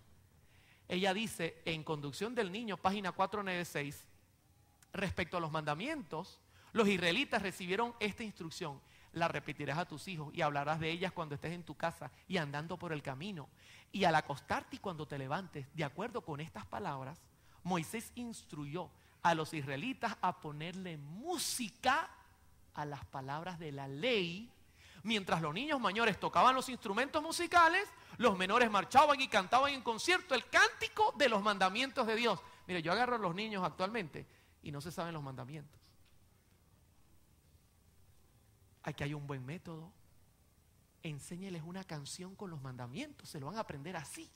Ella dice en Conducción del Niño, página 496, respecto a los mandamientos, los israelitas recibieron esta instrucción: la repetirás a tus hijos y hablarás de ellas cuando estés en tu casa y andando por el camino y al acostarte y cuando te levantes. De acuerdo con estas palabras, Moisés instruyó a los israelitas a ponerle música a las palabras de la ley. Mientras los niños mayores tocaban los instrumentos musicales, los menores marchaban y cantaban en concierto el cántico de los mandamientos de Dios. Mire, yo agarro a los niños actualmente y no se saben los mandamientos. Aquí hay un buen método. Enséñeles una canción con los mandamientos, se lo van a aprender así.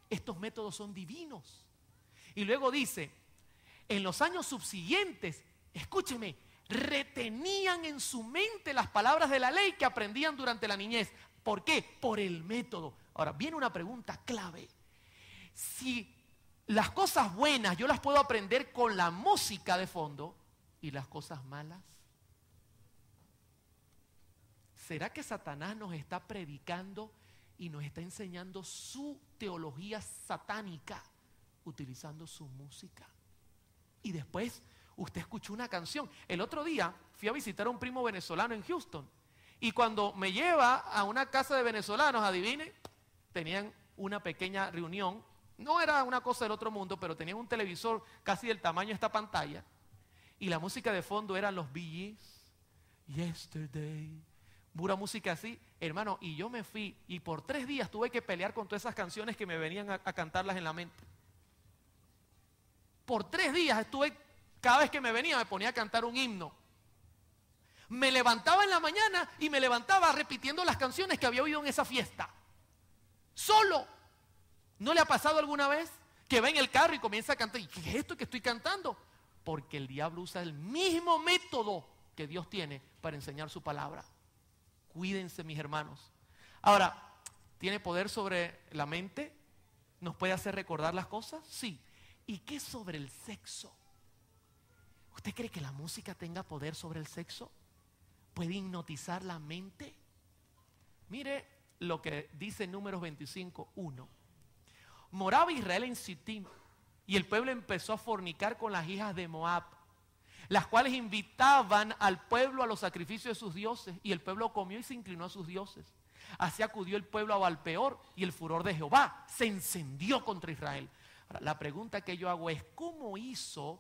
Estos métodos son divinos. Y luego dice, en los años subsiguientes, escúcheme, retenían en su mente las palabras de la ley que aprendían durante la niñez. ¿Por qué? Por el método. Ahora, viene una pregunta clave. Si las cosas buenas yo las puedo aprender con la música de fondo, ¿y las cosas malas? ¿Será que Satanás nos está predicando y nos está enseñando su teología satánica utilizando su música? Y después usted escuchó una canción. El otro día fui a visitar a un primo venezolano en Houston. Y cuando me lleva a una casa de venezolanos, adivine, tenían una pequeña reunión. No era una cosa del otro mundo, pero tenían un televisor casi del tamaño de esta pantalla. Y la música de fondo eran los Bee Gees, Yesterday, pura música así. Hermano, y yo me fui y por 3 días tuve que pelear con todas esas canciones que me venían a cantarlas en la mente. Por 3 días estuve. Cada vez que me venía me ponía a cantar un himno. Me levantaba en la mañana y me levantaba repitiendo las canciones que había oído en esa fiesta. Solo. ¿No le ha pasado alguna vez que va en el carro y comienza a cantar? ¿Y qué es esto que estoy cantando? Porque el diablo usa el mismo método que Dios tiene para enseñar su palabra. Cuídense, mis hermanos. Ahora, ¿tiene poder sobre la mente? ¿Nos puede hacer recordar las cosas? Sí. ¿Y qué sobre el sexo? ¿Usted cree que la música tenga poder sobre el sexo? ¿Puede hipnotizar la mente? Mire lo que dice Números 25:1. Moraba Israel en Sittim y el pueblo empezó a fornicar con las hijas de Moab, las cuales invitaban al pueblo a los sacrificios de sus dioses, y el pueblo comió y se inclinó a sus dioses. Así acudió el pueblo a Baal-peor y el furor de Jehová se encendió contra Israel. Ahora, la pregunta que yo hago es, ¿cómo hizo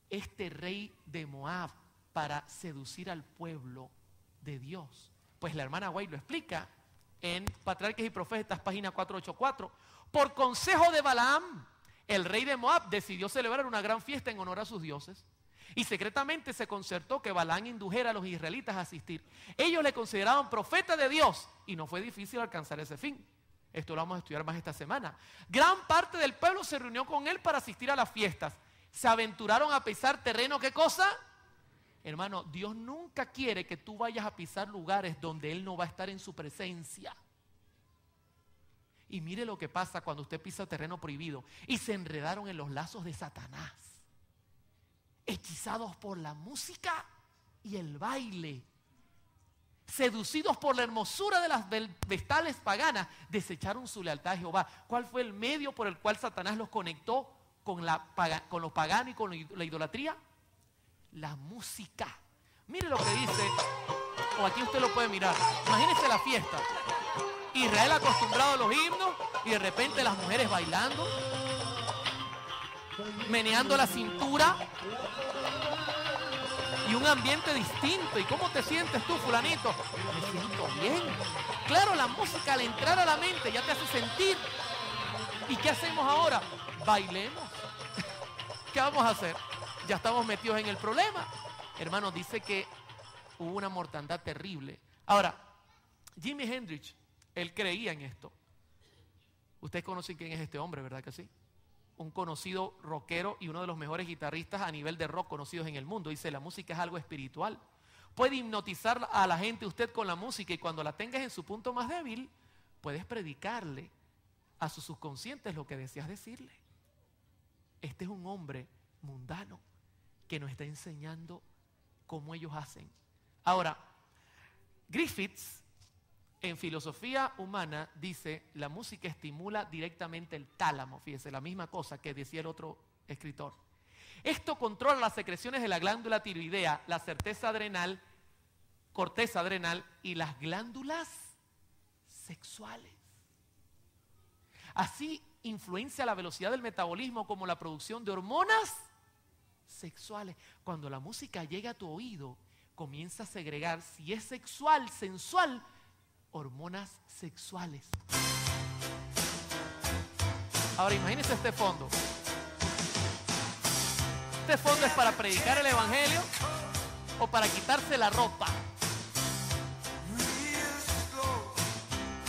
este rey de Moab para seducir al pueblo de Dios? Pues la hermana White lo explica en Patriarcas y Profetas, página 484. Por consejo de Balaam, el rey de Moab decidió celebrar una gran fiesta en honor a sus dioses. Y secretamente se concertó que Balaam indujera a los israelitas a asistir. Ellos le consideraban profeta de Dios y no fue difícil alcanzar ese fin. Esto lo vamos a estudiar más esta semana. Gran parte del pueblo se reunió con él para asistir a las fiestas. Se aventuraron a pisar terreno, ¿qué cosa? Hermano, Dios nunca quiere que tú vayas a pisar lugares donde Él no va a estar en su presencia. Y mire lo que pasa cuando usted pisa terreno prohibido. Y se enredaron en los lazos de Satanás, hechizados por la música y el baile, seducidos por la hermosura de las vestales paganas, desecharon su lealtad a Jehová. ¿Cuál fue el medio por el cual Satanás los conectó con lo pagano y con la idolatría? La música. Mire lo que dice, o aquí usted lo puede mirar. Imagínese la fiesta. Israel acostumbrado a los himnos y de repente las mujeres bailando, meneando la cintura y un ambiente distinto. ¿Y cómo te sientes tú, fulanito? Me siento bien. Claro, la música al entrar a la mente ya te hace sentir. ¿Y qué hacemos ahora? Bailemos. ¿Qué vamos a hacer? Ya estamos metidos en el problema. Hermanos, dice que hubo una mortandad terrible. Ahora, Jimi Hendrix, él creía en esto. Ustedes conocen quién es este hombre, ¿verdad que sí? Un conocido rockero y uno de los mejores guitarristas a nivel de rock conocidos en el mundo. Dice, la música es algo espiritual. Puede hipnotizar a la gente usted con la música y cuando la tengas en su punto más débil, puedes predicarle a sus subconscientes lo que deseas decirle. Este es un hombre mundano que nos está enseñando cómo ellos hacen. Ahora, Griffiths, en filosofía humana, dice, la música estimula directamente el tálamo. Fíjese, la misma cosa que decía el otro escritor. Esto controla las secreciones de la glándula tiroidea, la corteza adrenal y las glándulas sexuales. Así influencia la velocidad del metabolismo como la producción de hormonas sexuales. Cuando la música llega a tu oído, comienza a segregar, si es sexual, sensual, hormonas sexuales. Ahora imagínense este fondo. Este fondo es para predicar el evangelio o para quitarse la ropa.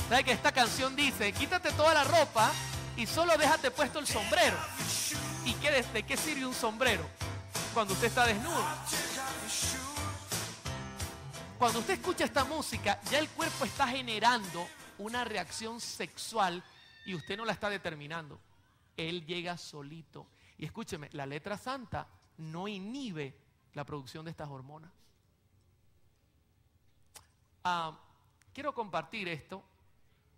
¿Sabe que esta canción dice, quítate toda la ropa y solo déjate puesto el sombrero? ¿Y de qué sirve un sombrero cuando usted está desnudo? Cuando usted escucha esta música, ya el cuerpo está generando una reacción sexual y usted no la está determinando. Él llega solito. Y escúcheme, la letra santa no inhibe la producción de estas hormonas. Quiero compartir esto.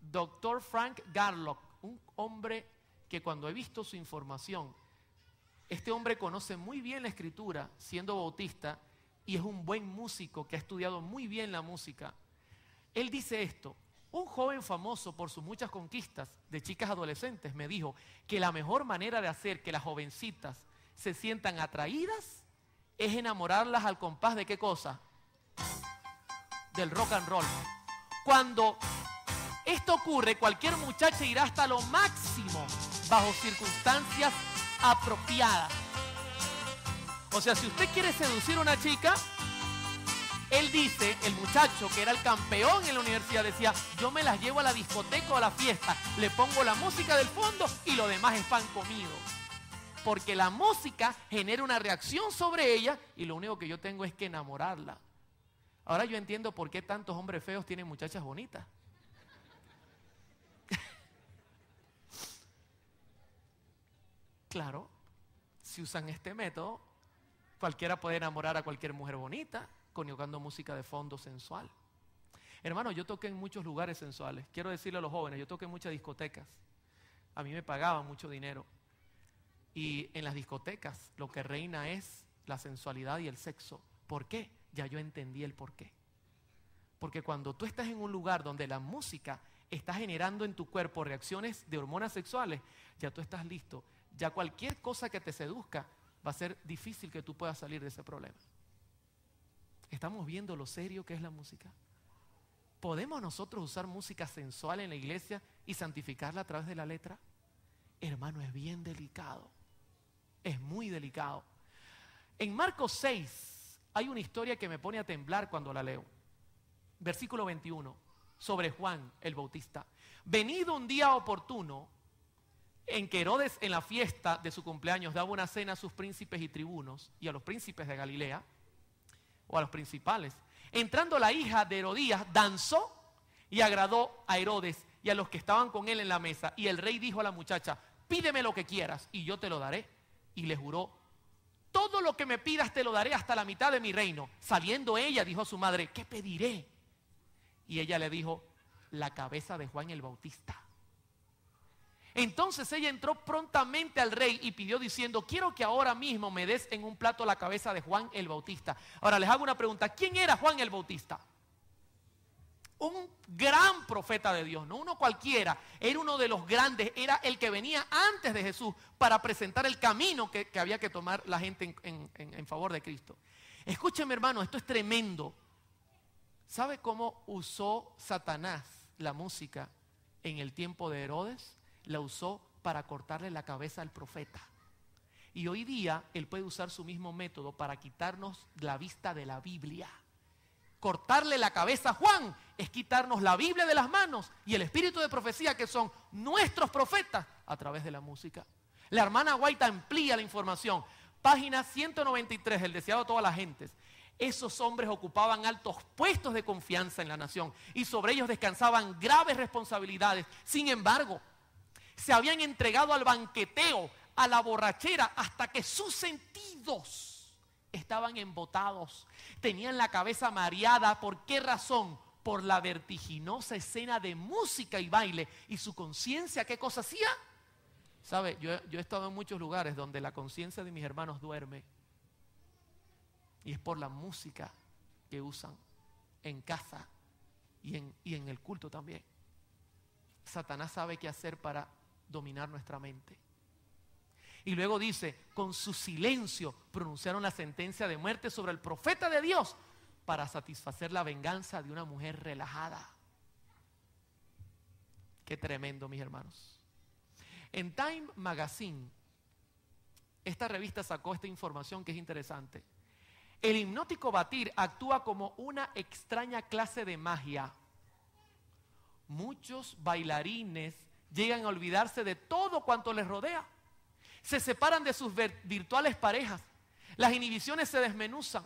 Dr. Frank Garlock, un hombre que cuando he visto su información, este hombre conoce muy bien la escritura, siendo bautista, y es un buen músico que ha estudiado muy bien la música. Él dice esto: un joven famoso por sus muchas conquistas de chicas adolescentes me dijo que la mejor manera de hacer que las jovencitas se sientan atraídas es enamorarlas al compás de ¿qué cosa? Del rock and roll. Cuando esto ocurre, cualquier muchacha irá hasta lo máximo bajo circunstancias apropiadas. O sea, si usted quiere seducir a una chica, él dice, el muchacho que era el campeón en la universidad decía, yo me las llevo a la discoteca o a la fiesta, le pongo la música del fondo y lo demás es pan comido. Porque la música genera una reacción sobre ella y lo único que yo tengo es que enamorarla. Ahora yo entiendo por qué tantos hombres feos tienen muchachas bonitas. Claro, si usan este método, cualquiera puede enamorar a cualquier mujer bonita, colocando música de fondo sensual. Hermano, yo toqué en muchos lugares sensuales. Quiero decirle a los jóvenes, yo toqué en muchas discotecas. A mí me pagaban mucho dinero. Y en las discotecas lo que reina es la sensualidad y el sexo. ¿Por qué? Ya yo entendí el por qué. Porque cuando tú estás en un lugar donde la música está generando en tu cuerpo reacciones de hormonas sexuales, ya tú estás listo. Ya cualquier cosa que te seduzca va a ser difícil que tú puedas salir de ese problema. ¿Estamos viendo lo serio que es la música? ¿Podemos nosotros usar música sensual en la iglesia y santificarla a través de la letra? Hermano, es bien delicado. Es muy delicado. En Marcos 6 hay una historia que me pone a temblar cuando la leo. Versículo 21, sobre Juan el Bautista. Venido un día oportuno, en que Herodes en la fiesta de su cumpleaños daba una cena a sus príncipes y tribunos y a los príncipes de Galilea, o a los principales. Entrando la hija de Herodías, danzó y agradó a Herodes y a los que estaban con él en la mesa. Y el rey dijo a la muchacha, pídeme lo que quieras y yo te lo daré. Y le juró, todo lo que me pidas te lo daré hasta la mitad de mi reino. Saliendo ella, dijo a su madre, ¿qué pediré? Y ella le dijo, la cabeza de Juan el Bautista. Entonces ella entró prontamente al rey y pidió diciendo, quiero que ahora mismo me des en un plato la cabeza de Juan el Bautista. Ahora les hago una pregunta, ¿quién era Juan el Bautista? Un gran profeta de Dios, no uno cualquiera, era uno de los grandes, era el que venía antes de Jesús para presentar el camino que había que tomar la gente en favor de Cristo. Escúcheme, hermano, esto es tremendo. ¿Sabe cómo usó Satanás la música en el tiempo de Herodes? La usó para cortarle la cabeza al profeta. Y hoy día él puede usar su mismo método para quitarnos la vista de la Biblia. Cortarle la cabeza a Juan es quitarnos la Biblia de las manos y el espíritu de profecía que son nuestros profetas a través de la música. La hermana White amplía la información. Página 193, el deseado de todas las gentes. Esos hombres ocupaban altos puestos de confianza en la nación y sobre ellos descansaban graves responsabilidades. Sin embargo, se habían entregado al banqueteo, a la borrachera, hasta que sus sentidos estaban embotados. Tenían la cabeza mareada. ¿Por qué razón? Por la vertiginosa escena de música y baile. ¿Y su conciencia qué cosa hacía? ¿Sabe? Yo he estado en muchos lugares donde la conciencia de mis hermanos duerme. Y es por la música que usan en casa y en el culto también. Satanás sabe qué hacer para dominar nuestra mente. Y luego dice, con su silencio pronunciaron la sentencia de muerte sobre el profeta de Dios para satisfacer la venganza de una mujer relajada. Qué tremendo, mis hermanos. En Time Magazine, esta revista sacó esta información que es interesante. El hipnótico batir actúa como una extraña clase de magia. Muchos bailarines llegan a olvidarse de todo cuanto les rodea. Se separan de sus virtuales parejas. Las inhibiciones se desmenuzan.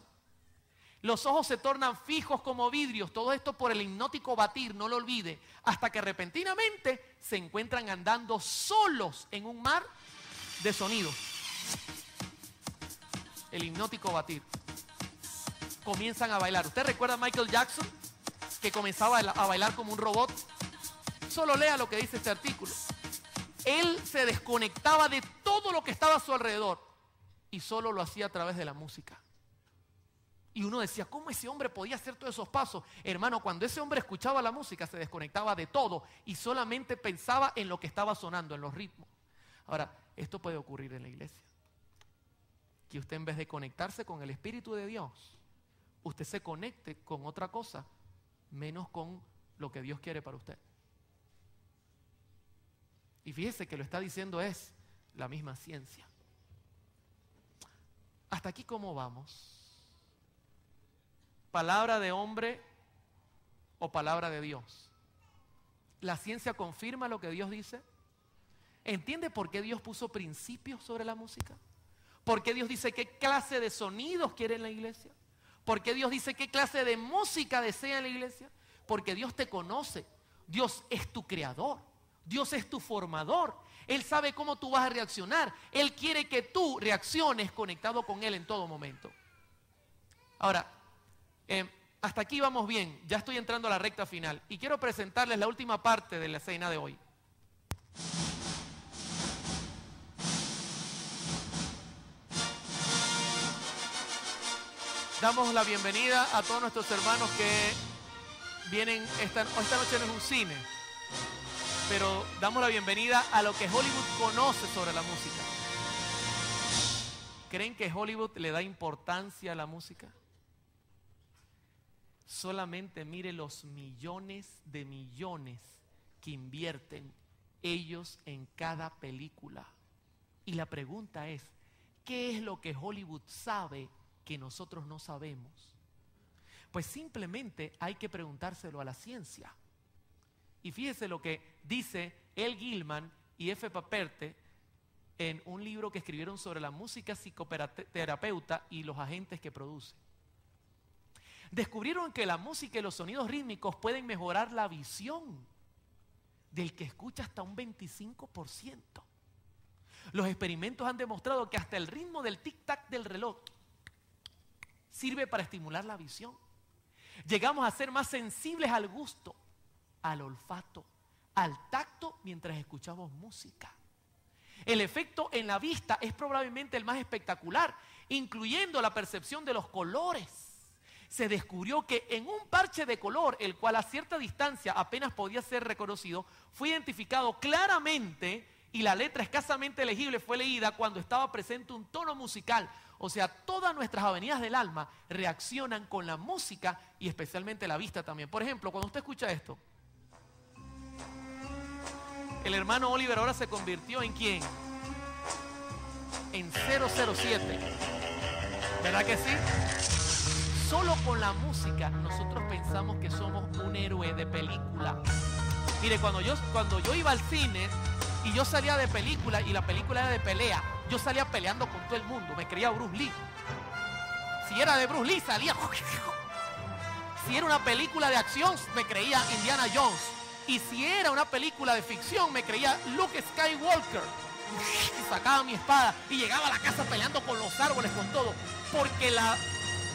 Los ojos se tornan fijos como vidrios. Todo esto por el hipnótico batir, no lo olvide. Hasta que repentinamente se encuentran andando solos en un mar de sonidos. El hipnótico batir. Comienzan a bailar. ¿Usted recuerda a Michael Jackson? Que comenzaba a bailar como un robot. Solo lea lo que dice este artículo. Él se desconectaba de todo lo que estaba a su alrededor y solo lo hacía a través de la música. Y uno decía, ¿cómo ese hombre podía hacer todos esos pasos? Hermano, cuando ese hombre escuchaba la música se desconectaba de todo y solamente pensaba en lo que estaba sonando, en los ritmos. Ahora, esto puede ocurrir en la iglesia. Que usted en vez de conectarse con el Espíritu de Dios, usted se conecte con otra cosa, menos con lo que Dios quiere para usted. Y fíjese que lo está diciendo es la misma ciencia. ¿Hasta aquí cómo vamos? ¿Palabra de hombre o palabra de Dios? ¿La ciencia confirma lo que Dios dice? ¿Entiende por qué Dios puso principios sobre la música? ¿Por qué Dios dice qué clase de sonidos quiere en la iglesia? ¿Por qué Dios dice qué clase de música desea en la iglesia? Porque Dios te conoce. Dios es tu creador. Dios es tu formador. Él sabe cómo tú vas a reaccionar. Él quiere que tú reacciones conectado con Él en todo momento. Ahora, hasta aquí vamos bien. Ya estoy entrando a la recta final. Y quiero presentarles la última parte de la cena de hoy. Damos la bienvenida a todos nuestros hermanos que vienen. Esta noche no es un cine, pero damos la bienvenida a lo que Hollywood conoce sobre la música. ¿Creen que Hollywood le da importancia a la música? Solamente mire los millones de millones que invierten ellos en cada película. Y la pregunta es, ¿qué es lo que Hollywood sabe que nosotros no sabemos? Pues simplemente hay que preguntárselo a la ciencia. Y fíjese lo que dice El Gilman y F. Paperte en un libro que escribieron sobre la música psicoterapeuta y los agentes que produce. Descubrieron que la música y los sonidos rítmicos pueden mejorar la visión, del que escucha hasta un 25%. Los experimentos han demostrado que hasta el ritmo del tic-tac del reloj sirve para estimular la visión. Llegamos a ser más sensibles al gusto, al olfato, al tacto mientras escuchamos música. El efecto en la vista es probablemente el más espectacular, incluyendo la percepción de los colores. Se descubrió que en un parche de color, el cual a cierta distancia apenas podía ser reconocido, fue identificado claramente y la letra escasamente legible fue leída cuando estaba presente un tono musical. O sea, todas nuestras avenidas del alma reaccionan con la música y especialmente la vista también. Por ejemplo, cuando usted escucha esto, el hermano Oliver ahora se convirtió ¿en quién? En 007. ¿Verdad que sí? Solo con la música nosotros pensamos que somos un héroe de película. Mire, cuando yo iba al cine y yo salía de película y la película era de pelea, yo salía peleando con todo el mundo, me creía Bruce Lee. Si era de Bruce Lee salía. Si era una película de acción me creía Indiana Jones. Y si era una película de ficción me creía Luke Skywalker. Y sacaba mi espada y llegaba a la casa peleando con los árboles, con todo. Porque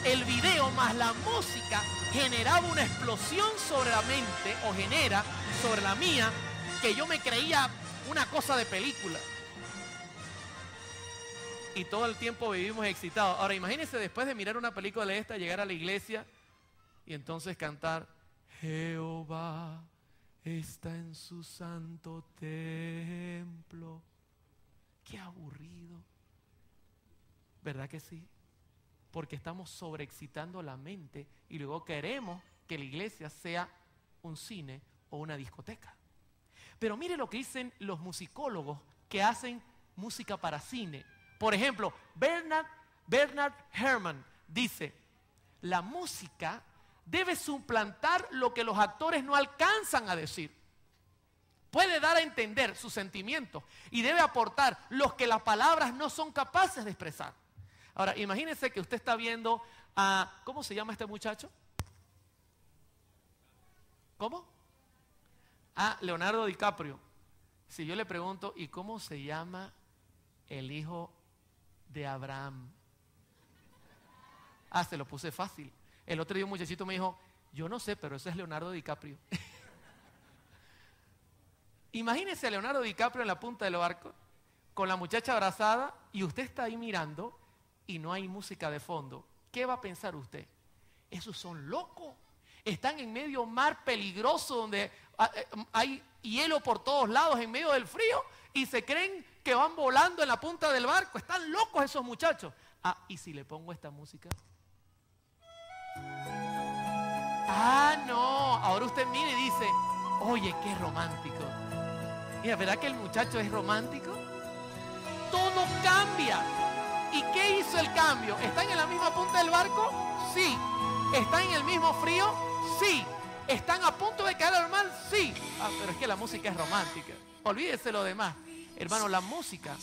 el video más la música generaba una explosión sobre la mente, o genera sobre la mía, que yo me creía una cosa de película. Y todo el tiempo vivimos excitados. Ahora imagínense después de mirar una película de esta, llegar a la iglesia y entonces cantar: Jehová está en su santo templo. Qué aburrido. ¿Verdad que sí? Porque estamos sobreexcitando la mente y luego queremos que la iglesia sea un cine o una discoteca. Pero mire lo que dicen los musicólogos que hacen música para cine. Por ejemplo, Bernard Herrmann dice: la música debe suplantar lo que los actores no alcanzan a decir. Puede dar a entender sus sentimientos y debe aportar los que las palabras no son capaces de expresar. Ahora, imagínense que usted está viendo a... ¿Cómo se llama este muchacho? ¿Cómo? A Leonardo DiCaprio. Si yo le pregunto, ¿y cómo se llama el hijo de Abraham? Se lo puse fácil. El otro día un muchachito me dijo: yo no sé, pero ese es Leonardo DiCaprio. Imagínese a Leonardo DiCaprio en la punta del barco, con la muchacha abrazada, y usted está ahí mirando y no hay música de fondo. ¿Qué va a pensar usted? Esos son locos. Están en medio mar peligroso donde hay hielo por todos lados en medio del frío y se creen que van volando en la punta del barco. Están locos esos muchachos. ¿Y si le pongo esta música? No. Ahora usted mire y dice: oye, qué romántico. Mira, ¿verdad que el muchacho es romántico? Todo cambia. ¿Y qué hizo el cambio? ¿Están en la misma punta del barco? Sí. ¿Están en el mismo frío? Sí. ¿Están a punto de caer al mar? Sí. Pero es que la música es romántica. Olvídese lo demás. Hermano, la música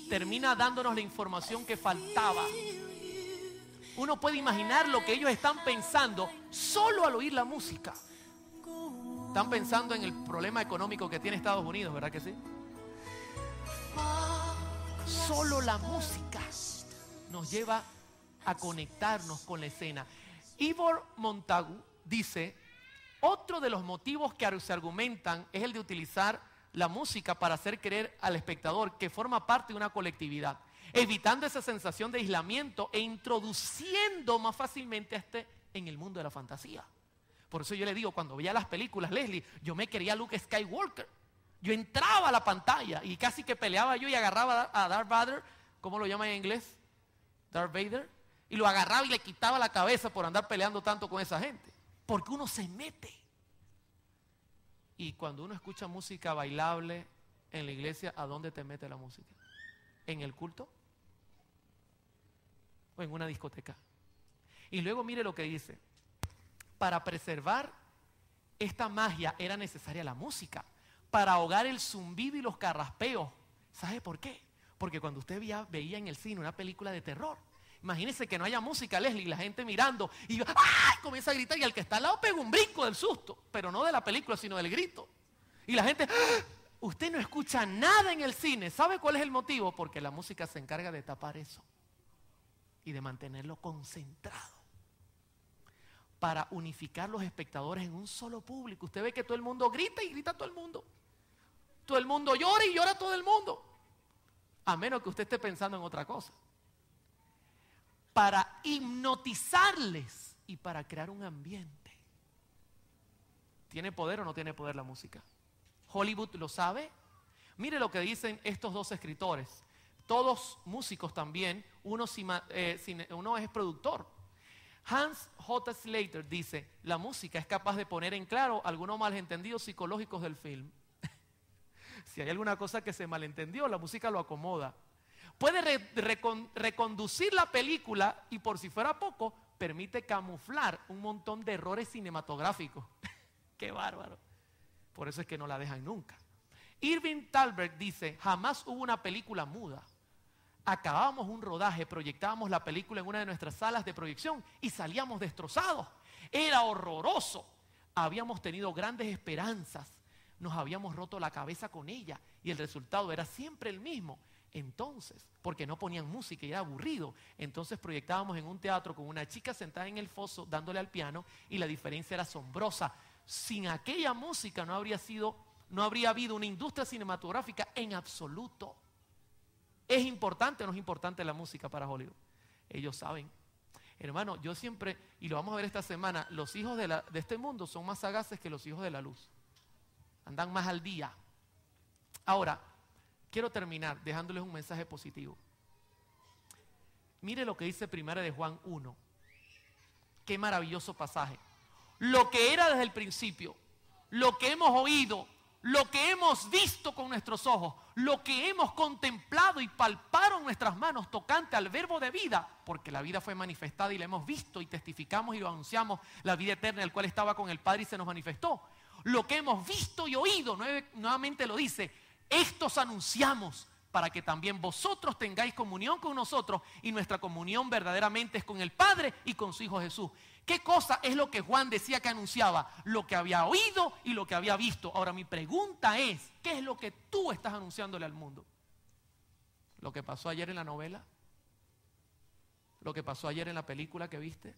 termina dándonos la información que faltaba. Uno puede imaginar lo que ellos están pensando solo al oír la música. Están pensando en el problema económico que tiene Estados Unidos, ¿verdad que sí? Solo la música nos lleva a conectarnos con la escena. Ivor Montagu dice: otro de los motivos que se argumentan es el de utilizar la música para hacer creer al espectador que forma parte de una colectividad, evitando esa sensación de aislamiento e introduciendo más fácilmente a en el mundo de la fantasía. Por eso yo le digo, cuando veía las películas, Leslie, yo me quería Luke Skywalker. Yo entraba a la pantalla y casi que peleaba yo y agarraba a Darth Vader, ¿cómo lo llaman en inglés? Darth Vader. Y lo agarraba y le quitaba la cabeza por andar peleando tanto con esa gente. Porque uno se mete. Y cuando uno escucha música bailable en la iglesia, ¿a dónde te mete la música? ¿En el culto? ¿O en una discoteca? Y luego mire lo que dice: para preservar esta magia era necesaria la música, para ahogar el zumbido y los carraspeos. ¿Sabe por qué? Porque cuando usted veía en el cine una película de terror, imagínese que no haya música, Leslie, y la gente mirando y ¡ay! Comienza a gritar y el que está al lado pega un brinco del susto, pero no de la película sino del grito. Y la gente, ¡ah! Usted no escucha nada en el cine. ¿Sabe cuál es el motivo? Porque la música se encarga de tapar eso y de mantenerlo concentrado para unificar los espectadores en un solo público. Usted ve que todo el mundo grita y grita todo el mundo. Todo el mundo llora y llora todo el mundo. A menos que usted esté pensando en otra cosa. Para hipnotizarles y para crear un ambiente. ¿Tiene poder o no tiene poder la música? Hollywood lo sabe. Mire lo que dicen estos dos escritores. Todos músicos también. Uno es productor. Hans J. Slater dice, la música es capaz de poner en claro algunos malentendidos psicológicos del film. Si hay alguna cosa que se malentendió, la música lo acomoda. Puede reconducir la película y por si fuera poco, permite camuflar un montón de errores cinematográficos. ¡Qué bárbaro! Por eso es que no la dejan nunca. Irving Thalberg dice, jamás hubo una película muda. Acabábamos un rodaje, proyectábamos la película en una de nuestras salas de proyección y salíamos destrozados. Era horroroso. Habíamos tenido grandes esperanzas. Nos habíamos roto la cabeza con ella y el resultado era siempre el mismo. Entonces, porque no ponían música y era aburrido, entonces proyectábamos en un teatro con una chica sentada en el foso dándole al piano y la diferencia era asombrosa. Sin aquella música no habría habido una industria cinematográfica en absoluto. ¿Es importante o no es importante la música para Hollywood? Ellos saben. Hermano, yo siempre, y lo vamos a ver esta semana, los hijos de este mundo son más sagaces que los hijos de la luz. Andan más al día. Ahora, quiero terminar dejándoles un mensaje positivo. Mire lo que dice 1 de Juan 1. Qué maravilloso pasaje. Lo que era desde el principio, lo que hemos oído, lo que hemos visto con nuestros ojos, lo que hemos contemplado y palparon nuestras manos tocante al verbo de vida, porque la vida fue manifestada y la hemos visto y testificamos y lo anunciamos, la vida eterna, el cual estaba con el Padre y se nos manifestó. Lo que hemos visto y oído, nuevamente lo dice, estos anunciamos para que también vosotros tengáis comunión con nosotros y nuestra comunión verdaderamente es con el Padre y con su Hijo Jesús. ¿Qué cosa es lo que Juan decía que anunciaba? Lo que había oído y lo que había visto. Ahora mi pregunta es, ¿qué es lo que tú estás anunciándole al mundo? ¿Lo que pasó ayer en la novela? ¿Lo que pasó ayer en la película que viste?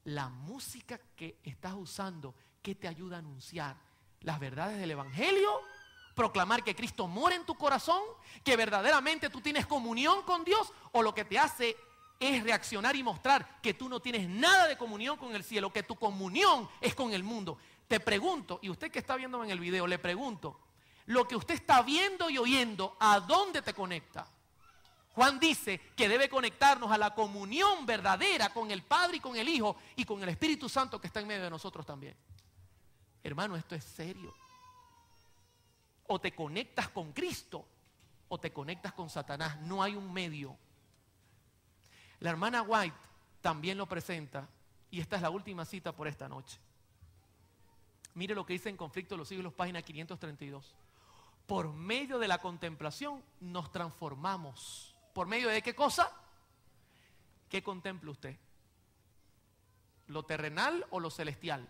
La música que estás usando, ¿qué te ayuda a anunciar? ¿Las verdades del Evangelio? ¿Proclamar que Cristo mora en tu corazón? ¿Que verdaderamente tú tienes comunión con Dios? ¿O lo que te hace es reaccionar y mostrar que tú no tienes nada de comunión con el cielo, que tu comunión es con el mundo? Te pregunto, y usted que está viéndome en el video, le pregunto, lo que usted está viendo y oyendo, ¿a dónde te conecta? Juan dice que debe conectarnos a la comunión verdadera con el Padre y con el Hijo y con el Espíritu Santo que está en medio de nosotros también. Hermano, esto es serio. O te conectas con Cristo o te conectas con Satanás. No hay un medio. La hermana White también lo presenta y esta es la última cita por esta noche. Mire lo que dice en Conflicto de los Siglos, página 532. Por medio de la contemplación nos transformamos. ¿Por medio de qué cosa? ¿Qué contempla usted? ¿Lo terrenal o lo celestial?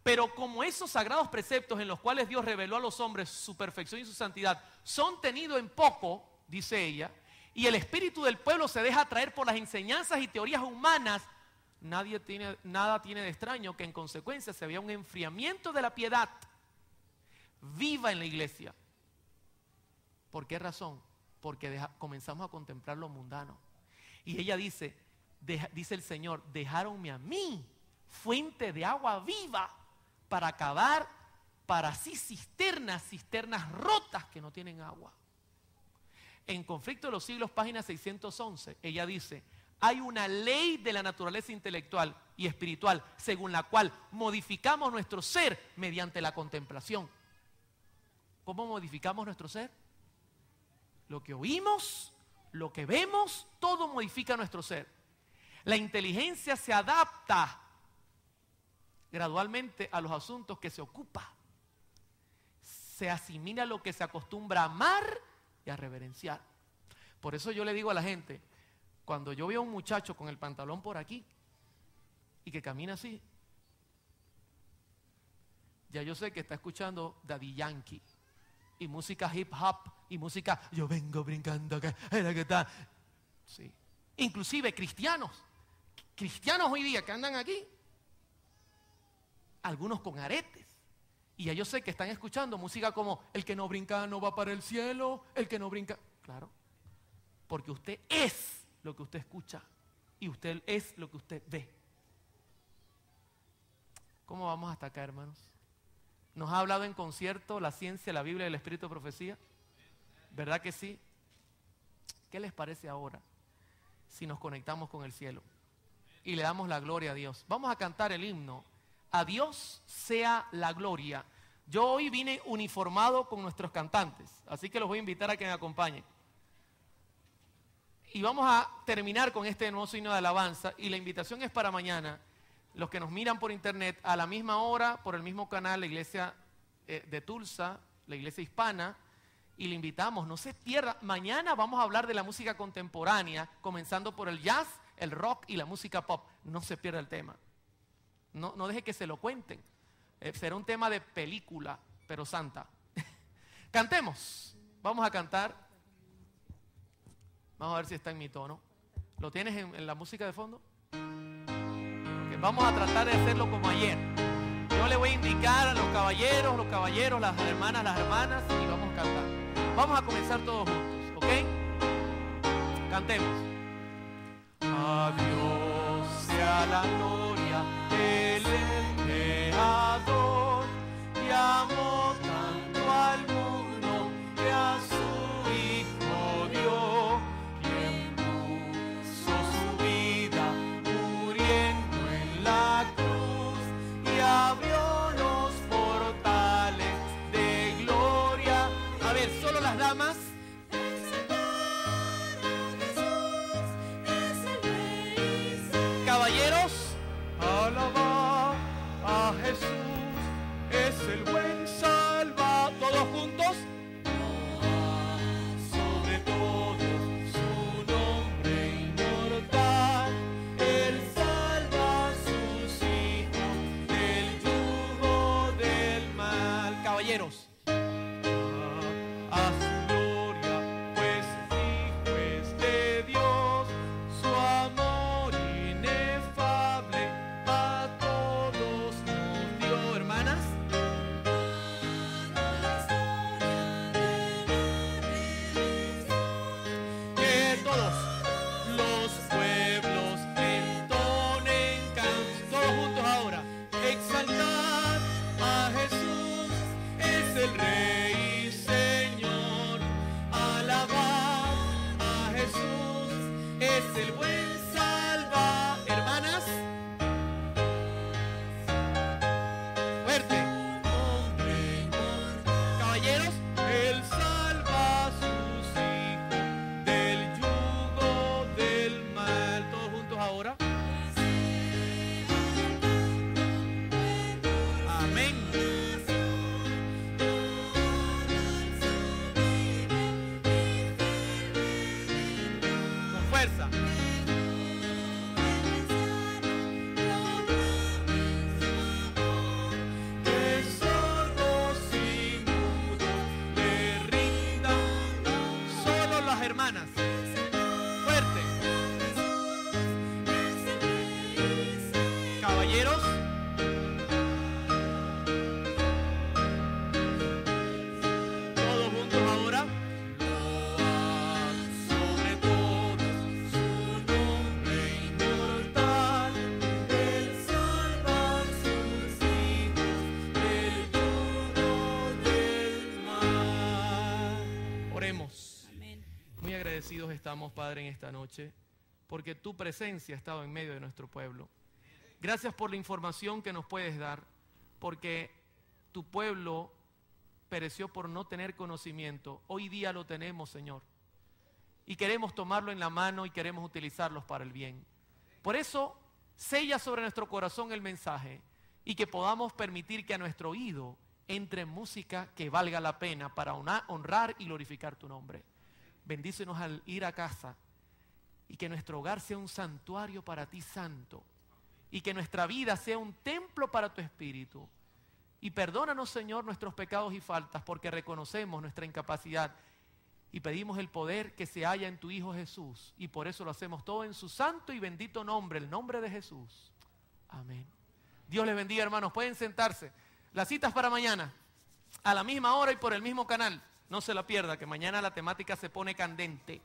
Pero como esos sagrados preceptos en los cuales Dios reveló a los hombres su perfección y su santidad son tenidos en poco, dice ella, y el espíritu del pueblo se deja atraer por las enseñanzas y teorías humanas, nada tiene de extraño que en consecuencia se vea un enfriamiento de la piedad viva en la iglesia. ¿Por qué razón? Porque comenzamos a contemplar lo mundano. Y ella dice el Señor, dejáronme a mí, fuente de agua viva, para acabar para sí cisternas rotas que no tienen agua. En Conflicto de los Siglos, página 611, ella dice, hay una ley de la naturaleza intelectual y espiritual según la cual modificamos nuestro ser mediante la contemplación. ¿Cómo modificamos nuestro ser? Lo que oímos, lo que vemos, todo modifica nuestro ser. La inteligencia se adapta gradualmente a los asuntos que se ocupa. Se asimila a lo que se acostumbra a amar y a reverenciar. Por eso yo le digo a la gente, cuando yo veo a un muchacho con el pantalón por aquí y que camina así, Ya yo sé que está escuchando Daddy Yankee y música hip hop y música yo vengo brincando que era que está. Sí. Inclusive cristianos hoy día que andan aquí, algunos con aretes. Y ya yo sé que están escuchando música como el que no brinca no va para el cielo, el que no brinca. Claro, porque usted es lo que usted escucha y usted es lo que usted ve. ¿Cómo vamos hasta acá, hermanos? ¿Nos ha hablado en concierto la ciencia, la Biblia y el Espíritu de profecía? ¿Verdad que sí? ¿Qué les parece ahora si nos conectamos con el cielo y le damos la gloria a Dios? Vamos a cantar el himno, a Dios sea la gloria. Yo hoy vine uniformado con nuestros cantantes, así que los voy a invitar a que me acompañen. Y vamos a terminar con este hermoso himno de alabanza, y la invitación es para mañana. Los que nos miran por internet, a la misma hora, por el mismo canal, la iglesia de Tulsa, la iglesia hispana, y le invitamos, no se pierda. Mañana vamos a hablar de la música contemporánea, comenzando por el jazz, el rock y la música pop. No se pierda el tema. No deje que se lo cuenten. Será un tema de película, pero santa. Cantemos. Vamos a cantar. Vamos a ver si está en mi tono. ¿Lo tienes en la música de fondo? Okay, vamos a tratar de hacerlo como ayer. Yo le voy a indicar a los caballeros, las hermanas, y vamos a cantar. Vamos a comenzar todos juntos, ¿ok? Cantemos. A Dios sea la gloria, Él es el creador, y amó tanto al mundo que a su Hijo dio, quien puso su vida muriendo en la cruz y abrió los portales de gloria. A ver, solo las damas. Caballeros, alaba a Jesús, es el buen Salvador. Todos juntos. Sobre todo su nombre inmortal, Él salva a sus hijos del yugo del mal. Caballeros. A su gloria, pues Hijo es de Dios, su amor inefable a todos nos dio. Hermanas. Que todos los pueblos entonen cantos. Todos juntos ahora. Exaltad a Jesús, es el Rey y Señor. Alabad a Jesús, es el buen Salva. Hermanas. Fuerte. Hombre. Caballeros. Él salva a sus hijos del yugo del mal. Todos juntos ahora. Amén. Con fuerza. Que sordos y mudos le rindan. Solo las hermanas. Fuerte. Caballeros. Todos juntos ahora. Load sobre todos su nombre inmortal. Él salva a sus hijos del yugo del mal. Oremos. Muy agradecidos estamos, Padre, en esta noche, porque tu presencia ha estado en medio de nuestro pueblo. Gracias por la información que nos puedes dar, porque tu pueblo pereció por no tener conocimiento. Hoy día lo tenemos, Señor, y queremos tomarlo en la mano y queremos utilizarlos para el bien. Por eso, sella sobre nuestro corazón el mensaje y que podamos permitir que a nuestro oído entre música que valga la pena para honrar y glorificar tu nombre. Bendícenos al ir a casa y que nuestro hogar sea un santuario para ti santo y que nuestra vida sea un templo para tu espíritu Y perdónanos, Señor, nuestros pecados y faltas, porque reconocemos nuestra incapacidad y pedimos el poder que se halla en tu Hijo Jesús. Y por eso lo hacemos todo en su santo y bendito nombre, el nombre de Jesús. Amén. Dios les bendiga, hermanos. Pueden sentarse. Las citas para mañana, a la misma hora y por el mismo canal. No se la pierda, que mañana la temática se pone candente.